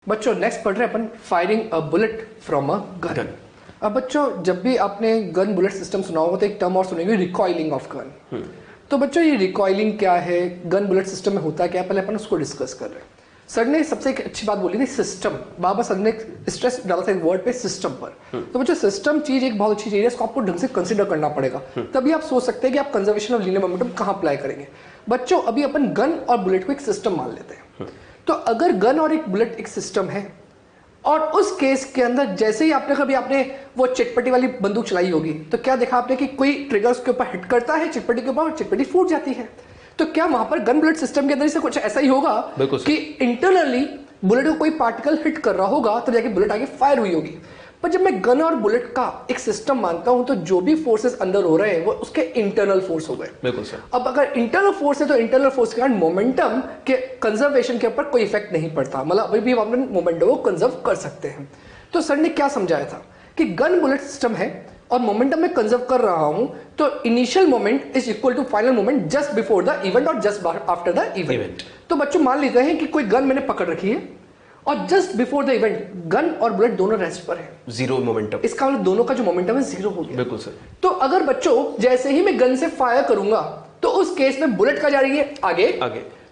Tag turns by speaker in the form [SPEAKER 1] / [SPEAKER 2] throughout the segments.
[SPEAKER 1] बच्चों नेक्स्ट पढ़ रहे हैं अपन firing a bullet from a gun. अब बच्चों जब भी आपने गन बुलेट सिस्टम सुना होगा तो एक टर्म और सुनेंगे रिकॉइलिंग ऑफ गन। तो बच्चों ये रिकॉइलिंग क्या है, गन बुलेट सिस्टम में होता क्या है, पहले अपन उसको डिस्कस कर रहे हैं। सर ने सबसे एक अच्छी बात बोली थी सिस्टम, बाबा सर ने स्ट्रेस डाला था एक वर्ड पे सिस्टम पर। तो बच्चों सिस्टम चीज एक बहुत अच्छी चीज है, इसको आपको ढंग से कंसीडर करना पड़ेगा, तभी आप सोच सकते हैं कि आप कंजर्वेशन ऑफ लीनियर मोमेंटम कहाँ अप्लाई करेंगे। बच्चों अभी अपन गन और बुलेट को एक सिस्टम मान लेते हैं। तो अगर गन और एक बुलेट एक सिस्टम है और उस केस के अंदर जैसे ही आपने वो चिटपटी वाली बंदूक चलाई होगी तो क्या देखा आपने कि कोई ट्रिगर उसके ऊपर हिट करता है चिटपटी के ऊपर और चिटपटी फूट जाती है। तो क्या वहां पर गन बुलेट सिस्टम के अंदर से कुछ ऐसा ही होगा कि इंटरनली बुलेट को कोई पार्टिकल हिट कर रहा होगा तो जाके बुलेट आगे फायर हुई होगी। पर जब मैं गन और बुलेट का एक सिस्टम मानता हूं तो जो भी फोर्सेस अंदर हो रहे हैं वो उसके इंटरनल फोर्स हो गए।
[SPEAKER 2] बिल्कुल सर।
[SPEAKER 1] अब अगर इंटरनल फोर्स है तो इंटरनल फोर्स के कारण मोमेंटम के कंजर्वेशन के ऊपर कोई इफेक्ट नहीं पड़ता, मतलब अभी भी हम मोमेंटम को कंजर्व कर सकते हैं। तो सर ने क्या समझाया था कि गन बुलेट सिस्टम है और मोमेंटम में कंजर्व कर रहा हूं तो initial moment is equal to final moment just before the event और जस्ट आफ्टर द इवेंट। तो बच्चों मान लेते हैं कि कोई गन मैंने पकड़ रखी है और just before the event gun और बुलेट दोनों रेस्ट पर है,
[SPEAKER 2] जीरो मोमेंटम,
[SPEAKER 1] इसका मतलब दोनों का जो मोमेंटम है जीरो हो गया।
[SPEAKER 2] बिल्कुल सर।
[SPEAKER 1] तो अगर बच्चों जैसे ही मैं गन से फायर करूंगा तो उस केस में बुलेट का जा रही है आगे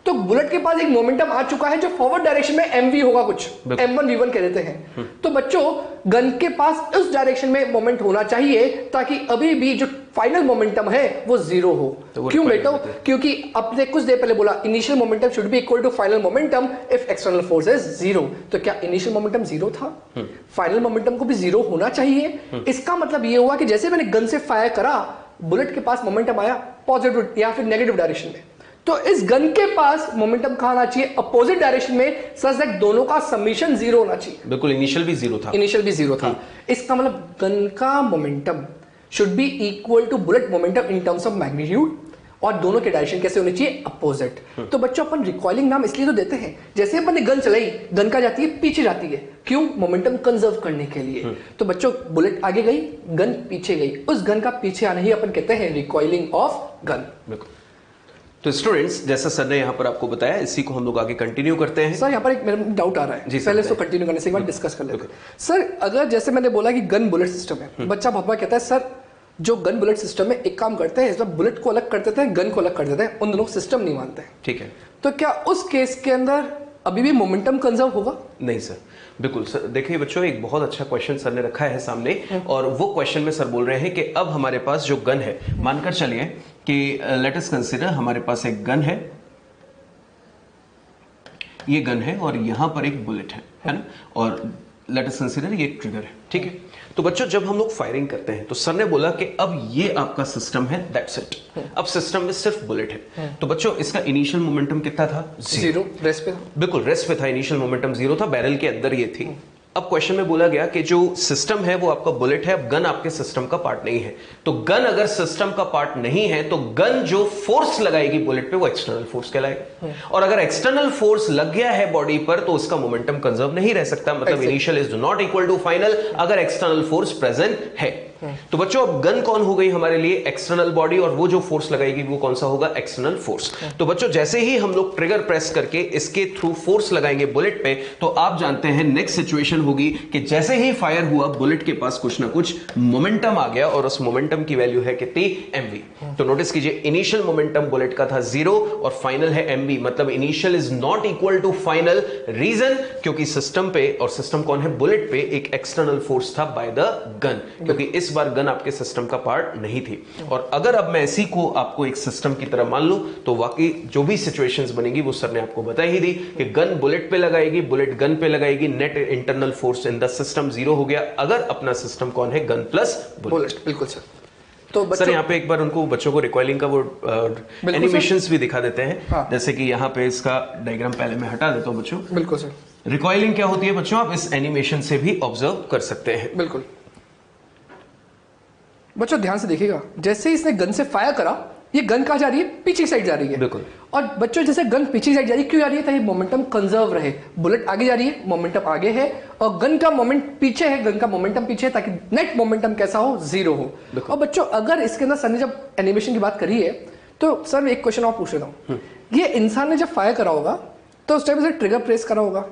[SPEAKER 1] तो बुलेट के पास एक मोमेंटम आ चुका है जो फॉरवर्ड डायरेक्शन में mv होगा, कुछ m1 v1 कह देते हैं। तो बच्चों गन के पास उस डायरेक्शन में मोमेंट होना चाहिए ताकि अभी भी जो फाइनल मोमेंटम है वो जीरो हो। तो क्यों बेटो? क्योंकि आपने कुछ देर पहले बोला initial momentum should be equal to final momentum if external force is zero. तो क्या इनिशियल मोमेंटम जीरो था? फाइनल मोमेंटम को भी जीरो होना चाहिए। इसका मतलब ये हुआ कि जैसे मैंने गन से फायर करा बुलेट के पास मोमेंटम आया पॉजिटिव या फिर नेगेटिव डायरेक्शन में, तो इस गन के पास मोमेंटम कहां आना चाहिए? अपोजिट डायरेक्शन में, सच दैट दोनों का समीशन जीरो होना चाहिए।
[SPEAKER 2] बिल्कुल, इनिशियल भी जीरो था।
[SPEAKER 1] इसका मतलब गन का momentum should be equal to bullet momentum in terms of magnitude और दोनों के डायरेक्शन कैसे होने चाहिए? अपोजिट। तो बच्चों अपन रिकॉइलिंग नाम इसलिए तो देते हैं, जैसे अपन ने गन चलाई गन का जाती है पीछे जाती है, क्यों? मोमेंटम कंजर्व करने के लिए। तो बच्चों बुलेट आगे गई गन पीछे गई, उस गन का पीछे आना ही अपन कहते हैं रिकॉइलिंग ऑफ गन।
[SPEAKER 2] बिल्कुल। तो स्टूडेंट्स जैसा सर ने यहाँ पर आपको बताया इसी को हम लोग आगे कंटिन्यू करते हैं।
[SPEAKER 1] सर यहाँ पर एक मेरा डाउट आ रहा है, पहले इसको कंटिन्यू करने से एक बार डिस्कस कर लेते हैं। सर अगर जैसे मैंने बोला कि गन बुलेट सिस्टम है, बच्चा बहुत बार कहता है सर जो गन बुलेट सिस्टम है एक काम करते हैं, इसमें बुलेट को अलग कर देते हैं गन को अलग कर देते हैं, उन दोनों को सिस्टम नहीं मानते हैं।
[SPEAKER 2] ठीक है,
[SPEAKER 1] तो क्या उस केस के अंदर अभी भी मोमेंटम कंजर्व होगा?
[SPEAKER 2] नहीं सर, बिल्कुल सर। देखिए बच्चों एक बहुत अच्छा क्वेश्चन सर ने रखा है सामने और वो क्वेश्चन में सर बोल रहे हैं कि अब हमारे पास जो गन है, मानकर चलिए कि लेट अस कंसीडर हमारे पास एक गन है, ये गन है और यहां पर एक बुलेट है ना, और लेट अस कंसीडर ये एक ट्रिगर है। ठीक है, तो बच्चों जब हम लोग फायरिंग करते हैं तो सर ने बोला कि अब ये आपका सिस्टम है, दैट्स इट। अब सिस्टम में सिर्फ बुलेट है। तो बच्चों इसका इनिशियल मोमेंटम कितना था?
[SPEAKER 1] जीरो, रेस्ट पे था।
[SPEAKER 2] बिल्कुल रेस्ट पे था, इनिशियल मोमेंटम जीरो था, बैरल के अंदर ये थी। अब क्वेश्चन में बोला गया कि जो सिस्टम है वो आपका बुलेट है, अब गन आपके सिस्टम का पार्ट नहीं है। तो गन अगर सिस्टम का पार्ट नहीं है तो गन जो फोर्स लगाएगी बुलेट पे वो एक्सटर्नल फोर्स कहलाएगा, और अगर एक्सटर्नल फोर्स लग गया है बॉडी पर तो उसका मोमेंटम कंजर्व नहीं रह सकता, मतलब initial is not equal to final अगर एक्सटर्नल फोर्स प्रेजेंट है। तो बच्चों अब गन कौन हो गई हमारे लिए? एक्सटर्नल बॉडी, और वो जो फोर्स लगाएगी वो कौन सा होगा? External force. तो बच्चों जैसे ही हम लोग ट्रिगर प्रेस करके इसके थ्रू फोर्स लगाएंगे बुलेट पे तो आप जानते हैं नेक्स्ट सिचुएशन होगी कि जैसे ही फायर हुआ बुलेट के पास कुछ ना कुछ मोमेंटम आ गया और उस मोमेंटम की वैल्यू है कितनी? mv। तो नोटिस कीजिए इनिशियल मोमेंटम बुलेट का था जीरो और फाइनल है mv, मतलब initial is not equal to final. Reason क्योंकि सिस्टम पे, और सिस्टम कौन है? बुलेट पे एक एक्सटर्नल फोर्स था बाय द गन, क्योंकि इस बार गन आपके सिस्टम का पार्ट नहीं थी। और अगर अब मैं इसी को आपको एक सिस्टम की तरह मान लूं तो वाकई जो भी सिचुएशंस बनेगी वो सर ने आपको बता ही दी कि गन बुलेट पे लगाएगी, बुलेट गन पे लगाएगी, net internal force in the system zero हो गया अगर अपना सिस्टम कौन है? Gun plus bullet.
[SPEAKER 1] बिल्कुल सर। तो
[SPEAKER 2] सर यहाँ पे एक बार उनको बच्चों को रिकॉइलिंग का वो एनिमेशंस भी दिखा देते हैं।
[SPEAKER 1] हाँ।
[SPEAKER 2] जैसे कि यहाँ पे इसका डायग्राम पहले मैं हटा देता हूँ बच्चों।
[SPEAKER 1] बिल्कुल सर।
[SPEAKER 2] रिकॉइलिंग क्या होती है बच्चों आप इस एनिमेशन से भी ऑब्जर्व कर सकते हैं।
[SPEAKER 1] बिल्कुल बच्चों ध्यान से देखिएगा, जैसे इसने गन से फायर करा ये गन कहाँ जा रही है? पीछे की साइड जा रही है।
[SPEAKER 2] बिल्कुल।
[SPEAKER 1] और बच्चों जैसे गन पीछे की साइड जा रही है, क्यों जा रही है? ताकि मोमेंटम कंजर्व रहे। बुलेट आगे जा रही है, मोमेंटम आगे है, और गन का मोमेंट पीछे है, गन का मोमेंटम पीछे है, ताकि नेट मोमेंटम कैसा हो? जीरो हो। और बच्चों अगर इसके अंदर सर ने जब एनिमेशन की बात करी है तो सर एक क्वेश्चन और पूछ लेता हूँ, ये इंसान ने जब फायर करा होगा तो उस टाइम से ट्रिगर प्रेस करा होगा,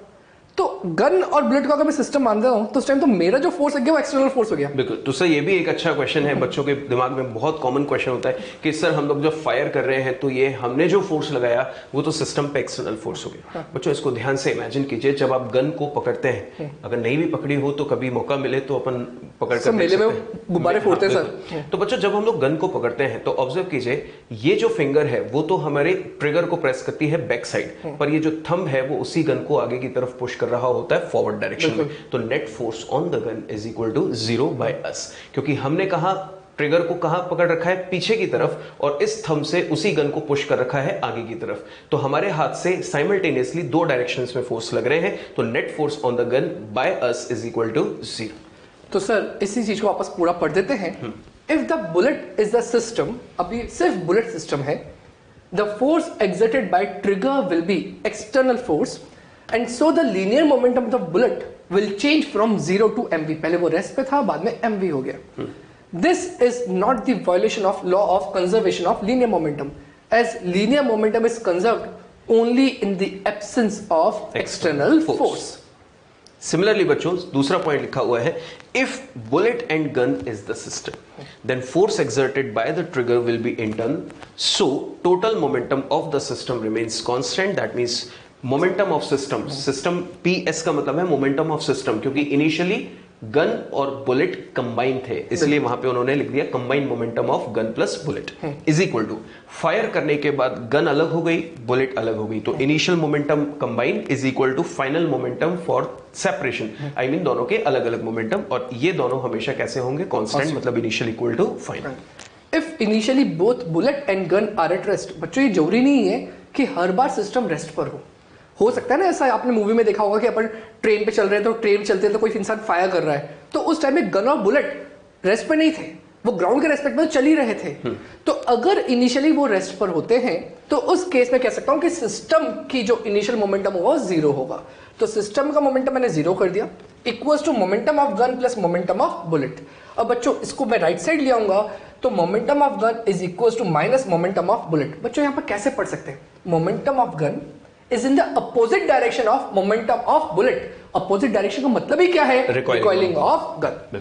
[SPEAKER 1] तो गन और बुलेट का अगर मैं सिस्टम मानता हूं तो उस टाइम तो मेरा जो फोर्स है वो एक्सटर्नल फोर्स हो गया।
[SPEAKER 2] बिल्कुल। तो सर ये भी एक अच्छा क्वेश्चन है, बच्चों के दिमाग में बहुत कॉमन क्वेश्चन होता है कि सर हम लोग जब फायर कर रहे हैं तो ये हमने जो फोर्स लगाया वो तो सिस्टम पे एक्सटर्नल फोर्स हो गया। बच्चों इसको ध्यान से इमेजिन कीजिए, जब आप गन को पकड़ते हैं, अगर नहीं भी पकड़ी हो तो कभी मौका मिले तो अपन पकड़ कर
[SPEAKER 1] मेले में गुब्बारे फोड़ते हैं सर।
[SPEAKER 2] तो बच्चों जब हम लोग गन को पकड़ते हैं तो ऑब्जर्व कीजिए, ये जो फिंगर है वो तो हमारे ट्रिगर को प्रेस करती है बैक साइड, पर ये जो थंब है वो उसी गन को आगे की तरफ पुश कर रहा होता है फॉरवर्ड डायरेक्शन में। तो net force on the gun is equal to 0 by us, क्योंकि हमने कहा ट्रिगर को कहां पकड़ रखा है, पीछे की तरफ, और इस थंब से उसी गन को पुश कर रखा है आगे की तरफ। तो हमारे हाथ से साइमल्टेनियसली दो डायरेक्शंस में फोर्स लग रहे हैं, तो net force on the gun by us is equal to 0।
[SPEAKER 1] तो सर इसी चीज को वापस पूरा पढ़ देते हैं। If the bullet is the system, अभी सिर्फ बुलेट सिस्टम है, the force exerted by trigger will be external force and so the linear momentum of the bullet will change from 0 to mv। पहले वो रेस्ट पे था, बाद में mv हो गया। This is not the violation of law of conservation of linear momentum, as linear momentum is conserved only in the absence of external force.
[SPEAKER 2] Similarly बच्चों दूसरा पॉइंट लिखा हुआ है, if bullet and gun is the system then force exerted by the trigger will be internal, so total momentum of the system remains constant. That means momentum of system, system PS का मतलब है momentum of system, क्योंकि initially gun और bullet combine थे, इसलिए वहां पे उन्होंने लिख दिया combined momentum of gun plus bullet is equal to, fire करने के बाद गन अलग हो गई, बुलेट अलग हो गई, तो initial momentum combined is equal to final momentum for separation. I mean दोनों के अलग अलग मोमेंटम, और ये दोनों हमेशा कैसे होंगे, कांस्टेंट, मतलब initial equal to final.
[SPEAKER 1] If initially both bullet and gun are at rest, बच्चों ये जरूरी नहीं है कि हर बार सिस्टम रेस्ट पर हो सकता है ना ऐसा, आपने मूवी में देखा होगा कि अपन ट्रेन पे चल रहे हैं तो ट्रेन चलते हैं तो कोई इंसान फायर कर रहा है, तो उस टाइम में गन और बुलेट रेस्ट पे नहीं थे, वो ग्राउंड के रेस्पेक्ट में चल ही रहे थे। तो अगर इनिशियली वो रेस्ट पर होते हैं तो उस केस में कह सकता हूं कि सिस्टम की जो इनिशियल मोमेंटम होगा 0 होगा। तो सिस्टम का मोमेंटम मैंने 0 कर दिया, equals to momentum of gun plus momentum of bullet. अब बच्चों इसको मैं राइट साइड ले आऊंगा तो momentum of gun is equals to minus momentum of bullet. बच्चों यहां पर कैसे पढ़ सकते हैं, momentum of gun is in the opposite direction of momentum of bullet। opposite direction का मतलब ही क्या है, recoiling of gun।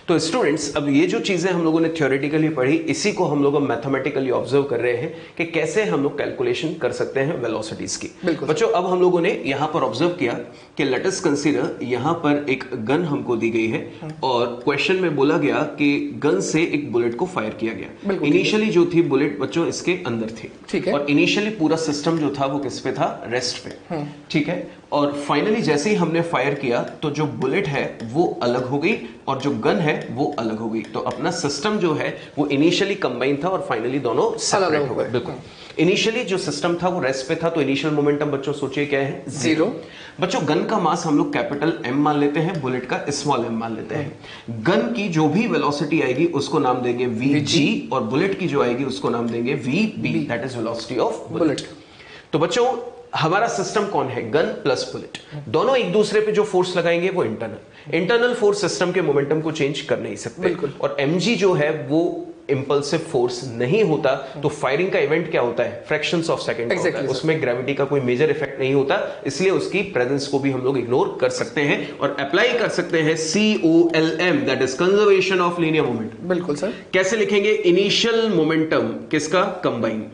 [SPEAKER 2] तो स्टूडेंट्स अब ये जो चीजें हम लोगों ने थ्योरेटिकली पढ़ी, इसी को हम लोग मैथमेटिकली ऑब्जर्व कर रहे हैं कि कैसे हम लोग कैलकुलेशन कर सकते हैं वेलोसिटीज की। बच्चों अब हम लोगों ने यहां पर ऑब्जर्व किया कि लेट अस कंसीडर यहां पर एक गन हमको दी गई है और क्वेश्चन में बोला गया कि गन से एक बुलेट को फायर किया गया। इनिशियली जो थी बुलेट बच्चों इसके अंदर थी,
[SPEAKER 1] ठीक है,
[SPEAKER 2] और इनिशियली पूरा सिस्टम जो था वो किस पे था, रेस्ट पे, ठीक है। और फाइनली जैसे ही हमने फायर किया तो जो बुलेट है वो अलग हो गई और जो गन है वो अलग हो गई। तो अपना सिस्टम जो है वो इनिशियली कंबाइन था और फाइनली दोनों सेपरेट हो गए। बिल्कुल, इनिशियली जो सिस्टम था वो रेस्ट पे था, तो इनिशियल मोमेंटम बच्चों सोचिए क्या है, 0। बच्चों गन का मास हम लोग कैपिटल M मान लेते हैं, बुलेट का स्मॉल m मान लेते हैं। गन की जो भी वेलोसिटी आएगी उसको नाम देंगे vg और बुलेट की जो आएगी उसको नाम देंगे vb, that is velocity of bullet. तो बच्चों हमारा सिस्टम कौन है, गन प्लस बुलेट, दोनों एक दूसरे पे जो फोर्स लगाएंगे वो इंटरनल फोर्स सिस्टम के मोमेंटम को चेंज कर नहीं सकते, और mg जो है वो इंपल्सिव फोर्स नहीं होता। तो फायरिंग का इवेंट क्या होता है, फ्रैक्शंस ऑफ सेकंड होता है, उसमें ग्रेविटी का कोई मेजर इफेक्ट नहीं होता, इसलिए उसकी प्रेजेंस को भी हम लोग इग्नोर कर सकते हैं और अप्लाई कर सकते हैं COLM, that is conservation of linear momentum.
[SPEAKER 1] बिल्कुल सर,
[SPEAKER 2] कैसे लिखेंगे, इनिशियल मोमेंटम किसका, combine,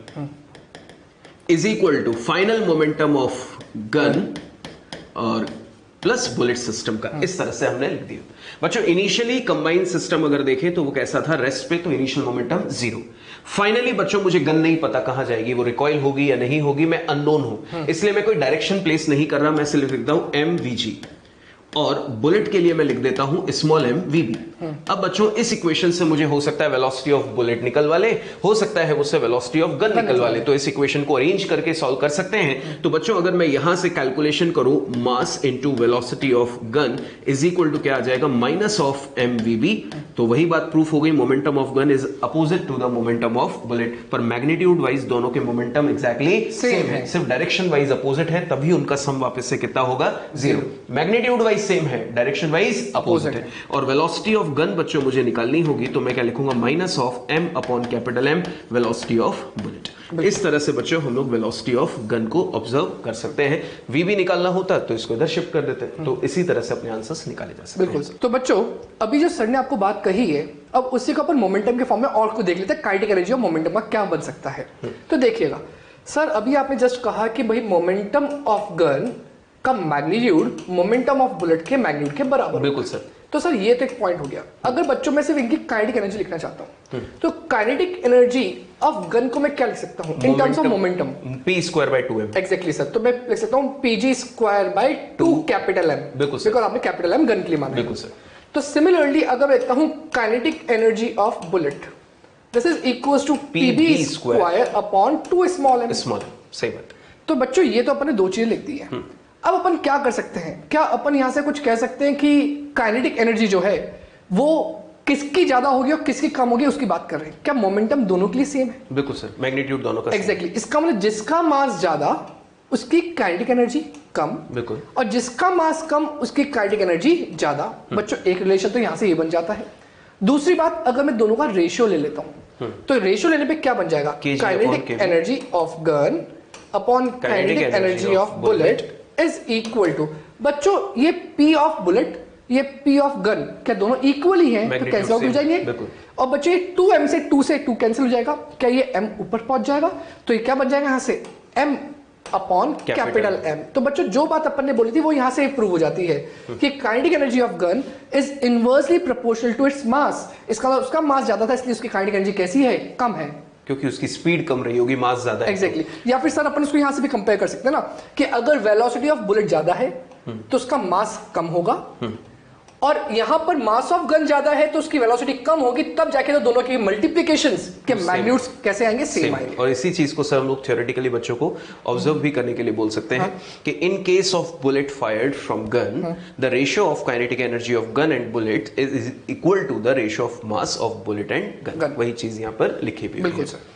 [SPEAKER 2] is equal to final momentum of gun और प्लस बुलेट सिस्टम का। इस तरह से हमने लिख दिया। बच्चों इनिशियली कंबाइंड सिस्टम अगर देखें तो वो कैसा था, रेस्ट पे, तो इनिशियल मोमेंटम 0। फाइनली बच्चों मुझे गन नहीं पता कहां जाएगी, वो रिकॉइल होगी या नहीं होगी, मैं अननोन हूं, इसलिए मैं कोई डायरेक्शन प्लेस नहीं कर रहा, मैं सिर्फ लिखता हूं MVG, और बुलेट के लिए मैं लिख देता हूं स्मॉल m VB। अब बच्चों इस इक्वेशन से मुझे हो सकता है वेलोसिटी ऑफ बुलेट निकलवा ले, हो सकता है उससे वेलोसिटी ऑफ गन निकलवा ले, तो इस इक्वेशन को अरेंज करके सॉल्व कर सकते हैं। तो बच्चों अगर मैं यहां से कैलकुलेशन करूं, mass into velocity of gun is equal to क्या आ जाएगा, माइनस ऑफ mvb। तो वही बात प्रूफ हो गई, momentum of gun is opposite to the momentum of bullet, पर मैग्नीट्यूड वाइज दोनों के मोमेंटम एग्जैक्टली सेम है, सिर्फ डायरेक्शन वाइज अपोजिट है, तभी उनका सम वापस से कितना होगा, 0। मैग्नीट्यूड वाइज सेम है, डायरेक्शन वाइज अपोजिट है। और वेलोसिटी ऑफ गन बच्चों मुझे निकालनी होगी तो मैं क्या लिखूंगा, minus of m upon capital M velocity of bullet. इस तरह से बच्चों हम लोग वेलोसिटी ऑफ गन को ऑब्जर्व कर सकते हैं। v भी निकालना होता तो इसको इधर शिफ्ट कर देते, तो इसी तरह से अपने आंसर्स निकाले जा सकते हैं।
[SPEAKER 1] बिल्कुल। तो बच्चों अभी जो सर ने आपको बात कही है, अब उसी को अपन मोमेंटम के फॉर्म में और को देख लेते हैं, काइनेटिक एनर्जी ऑफ मोमेंटम का क्या बन सकता है। तो देखिएगा सर, अभी आपने जस्ट कहा कि भाई मोमेंटम ऑफ गन का मैग्नीट्यूड मोमेंटम ऑफ बुलेट के मैग्नीट्यूड के बराबर।
[SPEAKER 2] बिल्कुल सर।
[SPEAKER 1] तो सर ये तो एक पॉइंट हो गया। अगर बच्चों में सिर्फ इनकी काइनेटिक एनर्जी लिखना चाहता हूं तो काइनेटिक एनर्जी ऑफ गन को मैं क्या लिख सकता हूं in terms of momentum?
[SPEAKER 2] p²/2m।
[SPEAKER 1] Exactly sir, तो मैं लिख सकता हूं pg²/2 कैपिटल M।
[SPEAKER 2] बिल्कुल सर।
[SPEAKER 1] बिकॉज़ आपने कैपिटल M गन के लिए माना है।
[SPEAKER 2] बिल्कुल सर।
[SPEAKER 1] तो सिमिलरली अगर मैं लिखता हूं kinetic energy of bullet, this is equals to pb²/2 small m।
[SPEAKER 2] Small, सही बात।
[SPEAKER 1] तो बच्चों ये तो अपन ने दो चीजें लिख दी है। अब अपन क्या कर सकते हैं, क्या अपन यहां से कुछ कह सकते हैं कि काइनेटिक एनर्जी जो है वो किसकी ज्यादा होगी और किसकी कम होगी उसकी बात कर रहे हैं? क्या मोमेंटम दोनों के लिए सेम है?
[SPEAKER 2] बिल्कुल सर, मैग्नीट्यूड दोनों का
[SPEAKER 1] एग्जैक्टली। इसका मतलब जिसका मास ज्यादा उसकी काइनेटिक एनर्जी कम,
[SPEAKER 2] बिल्कुल,
[SPEAKER 1] और जिसका मास कम उसकी काइनेटिक एनर्जी ज्यादा। बच्चों एक रिलेशन तो यहां से ये बन जाता है। दूसरी बात, अगर मैं दोनों का रेशियो ले लेता हूं तो रेशियो लेने पे क्या बन जाएगा, kinetic energy of gun upon kinetic energy of bullet is equal to, बच्चों ये P ऑफ बुलेट ये P ऑफ गन क्या दोनों इक्वल ही हैं? तो कैंसिल आउट हो जाएंगे। और बच्चों ये 2m से 2 कैंसिल हो जाएगा। क्या ये m ऊपर पहुंच जाएगा? तो ये क्या बन जाएगा यहां से m अपॉन कैपिटल M। तो बच्चों जो बात अपन ने बोली थी वो यहां से प्रूव हो जाती है कि kinetic energy of gun is inversely proportional to its mass. इसका मतलब उसका मास ज्यादा था इसलिए उसकी काइनेटिक एनर्जी कैसी है, कम है,
[SPEAKER 2] क्योंकि उसकी स्पीड कम रही होगी, मास ज्यादा है।
[SPEAKER 1] एग्जैक्टली। या फिर सर अपन इसको यहां से भी कंपेयर कर सकते हैं ना कि अगर वेलोसिटी ऑफ बुलेट ज्यादा है तो उसका मास कम होगा, और यहां पर मास ऑफ गन ज्यादा है तो उसकी वेलोसिटी कम होगी, तब जाके तो दोनों की मल्टीप्लिकेशंस के मैग्नीट्यूड्स कैसे आएंगे, सेम आएंगे।
[SPEAKER 2] और इसी चीज को सर हम लोग थ्योरेटिकली बच्चों को ऑब्जर्व भी करने के लिए बोल सकते हैं कि in case of bullet fired from gun the ratio of kinetic energy of gun and bullet is equal to the ratio of mass of bullet and gun. वही चीज यहां पर लिखी हुई है।
[SPEAKER 1] बिल्कुल सर।